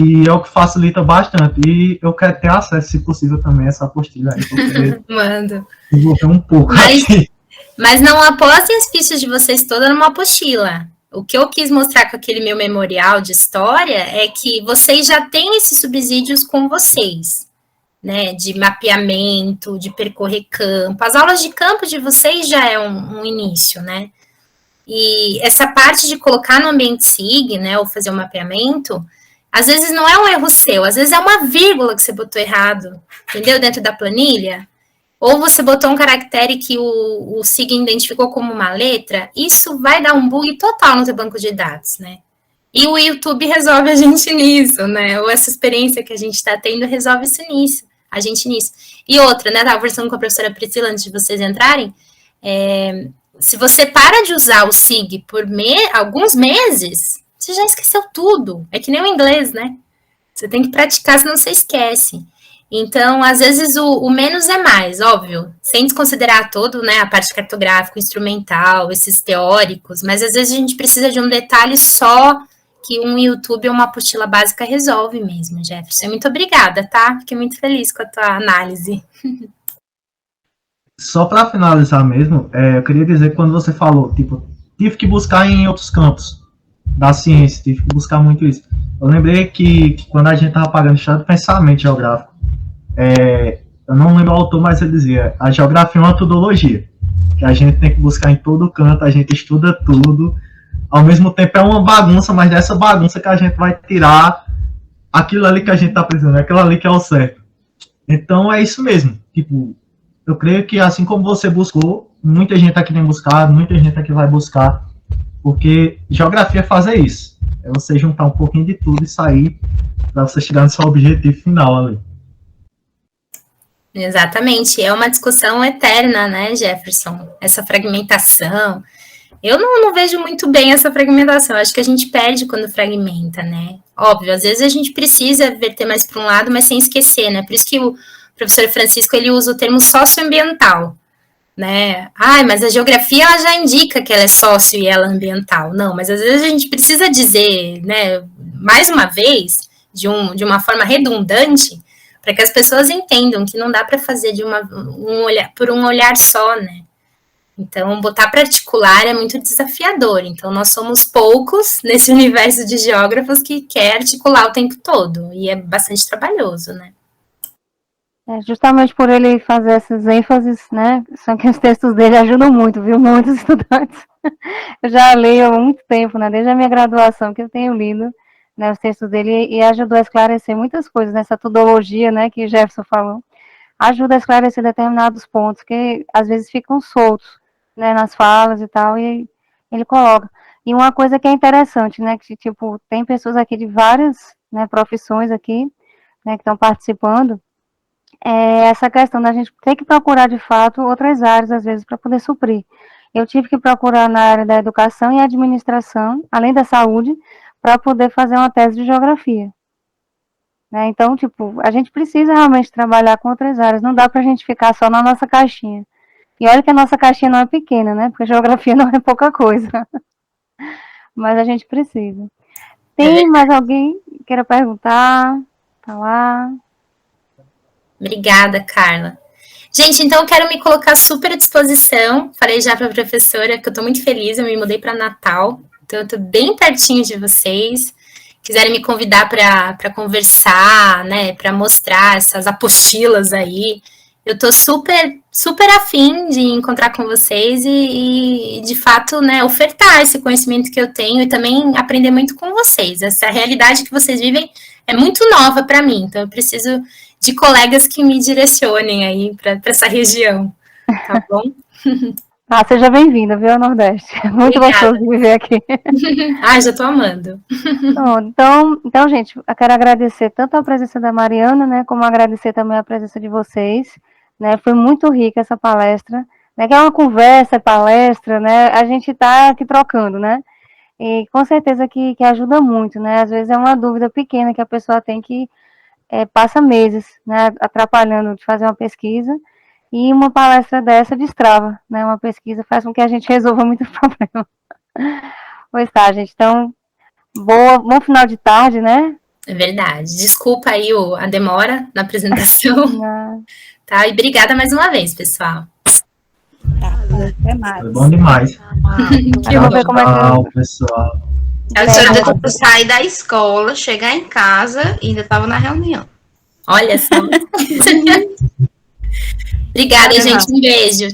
E é o que facilita bastante. E eu quero ter acesso, se possível, também a essa apostila aí. Mando. Desenvolver um pouco aqui. Mas não apostem as fichas de vocês todas numa apostila. O que eu quis mostrar com aquele meu memorial de história é que vocês já têm esses subsídios com vocês, né? De mapeamento, de percorrer campo. As aulas de campo de vocês já é um início, né? E essa parte de colocar no ambiente SIG, né? Ou fazer um mapeamento, às vezes não é um erro seu, às vezes é uma vírgula que você botou errado, entendeu? Dentro da planilha. Ou você botou um caractere que o SIG identificou como uma letra, isso vai dar um bug total no teu banco de dados, né? E o YouTube resolve a gente nisso, né? Ou essa experiência que a gente está tendo resolve a gente nisso. E outra, né? Estava conversando com a professora Priscila antes de vocês entrarem. Se você para de usar o SIG por alguns meses, você já esqueceu tudo. É que nem o inglês, né? Você tem que praticar, senão você esquece. Então, às vezes, o menos é mais, óbvio, sem desconsiderar todo, né, a parte cartográfica, instrumental, esses teóricos, mas às vezes a gente precisa de um detalhe só que um YouTube ou uma apostila básica resolve mesmo, Jefferson. Muito obrigada, tá? Fiquei muito feliz com a tua análise. Só para finalizar mesmo, eu queria dizer que quando você falou, tipo, tive que buscar em outros campos da ciência, tive que buscar muito isso. Eu lembrei que quando a gente estava pagando estado de pensamento geográfico, eu não lembro o autor, mas ele dizia, a geografia é uma metodologia, que a gente tem que buscar em todo canto, a gente estuda tudo, ao mesmo tempo é uma bagunça, mas dessa bagunça que a gente vai tirar aquilo ali que a gente está precisando, aquilo ali que é o certo. Então é isso mesmo, tipo, eu creio que assim como você buscou, muita gente aqui tem buscado, muita gente aqui vai buscar, porque geografia é fazer isso, é você juntar um pouquinho de tudo e sair para você chegar no seu objetivo final ali. Exatamente, é uma discussão eterna, né, Jefferson? Essa fragmentação. Eu não vejo muito bem essa fragmentação, acho que a gente perde quando fragmenta, né? Óbvio, às vezes a gente precisa verter mais para um lado, mas sem esquecer, né? Por isso que o professor Francisco, ele usa o termo socioambiental, né? Mas a geografia, ela já indica que ela é sócio e ela é ambiental. Não, mas às vezes a gente precisa dizer, né, mais uma vez, de uma forma redundante, para que as pessoas entendam que não dá para fazer por um olhar só, né? Então, botar para articular é muito desafiador. Então, nós somos poucos nesse universo de geógrafos que quer articular o tempo todo. E é bastante trabalhoso, né? Justamente por ele fazer essas ênfases, né? Só que os textos dele ajudam muito, viu? Muitos estudantes. Eu já leio há muito tempo, né? Desde a minha graduação que eu tenho lido, né, os textos dele e ajudou a esclarecer muitas coisas nessa metodologia, né, que o Jefferson falou. ajuda a esclarecer determinados pontos que às vezes ficam soltos, né, nas falas e tal, e ele coloca. E uma coisa que é interessante, né, que tipo, tem pessoas aqui de várias, né, profissões aqui, né, que estão participando, é essa questão da gente ter que procurar de fato outras áreas, às vezes, para poder suprir. Eu tive que procurar na área da educação e administração, além da saúde, para poder fazer uma tese de geografia. Né? Então, tipo, a gente precisa realmente trabalhar com outras áreas, não dá para a gente ficar só na nossa caixinha. E olha que a nossa caixinha não é pequena, né? Porque geografia não é pouca coisa. Mas a gente precisa. Tem mais alguém que queira perguntar? Tá lá. Obrigada, Carla. Gente, então eu quero me colocar super à disposição. Falei já para a professora que eu estou muito feliz, eu me mudei para Natal, então eu estou bem pertinho de vocês. Quiserem me convidar para conversar, né, para mostrar essas apostilas aí, eu estou super afim de encontrar com vocês e de fato, né, ofertar esse conhecimento que eu tenho e também aprender muito com vocês. Essa realidade que vocês vivem é muito nova para mim, então eu preciso de colegas que me direcionem aí para essa região, tá bom? Ah, seja bem-vinda, viu, ao Nordeste. Muito Obrigada. gostoso de viver aqui. Ah, já estou amando. Então, gente, eu quero agradecer tanto a presença da Mariana, né, como agradecer também a presença de vocês, né, foi muito rica essa palestra, né, que é uma conversa, palestra, né, a gente está aqui trocando, né, e com certeza que ajuda muito, né, às vezes é uma dúvida pequena que a pessoa tem que passa meses, né, atrapalhando de fazer uma pesquisa, e uma palestra dessa destrava, né, uma pesquisa faz com que a gente resolva muitos problemas. Pois tá, gente, então, bom final de tarde, né? É verdade. Desculpa aí a demora na apresentação, tá? E obrigada mais uma vez, pessoal. Tá, até mais. Foi bom demais. Eu vou ver como é que Tchau, pessoal. A senhora tentou sair da escola, chegar em casa e ainda estava na reunião. Olha só. Obrigada, gente. Um beijo.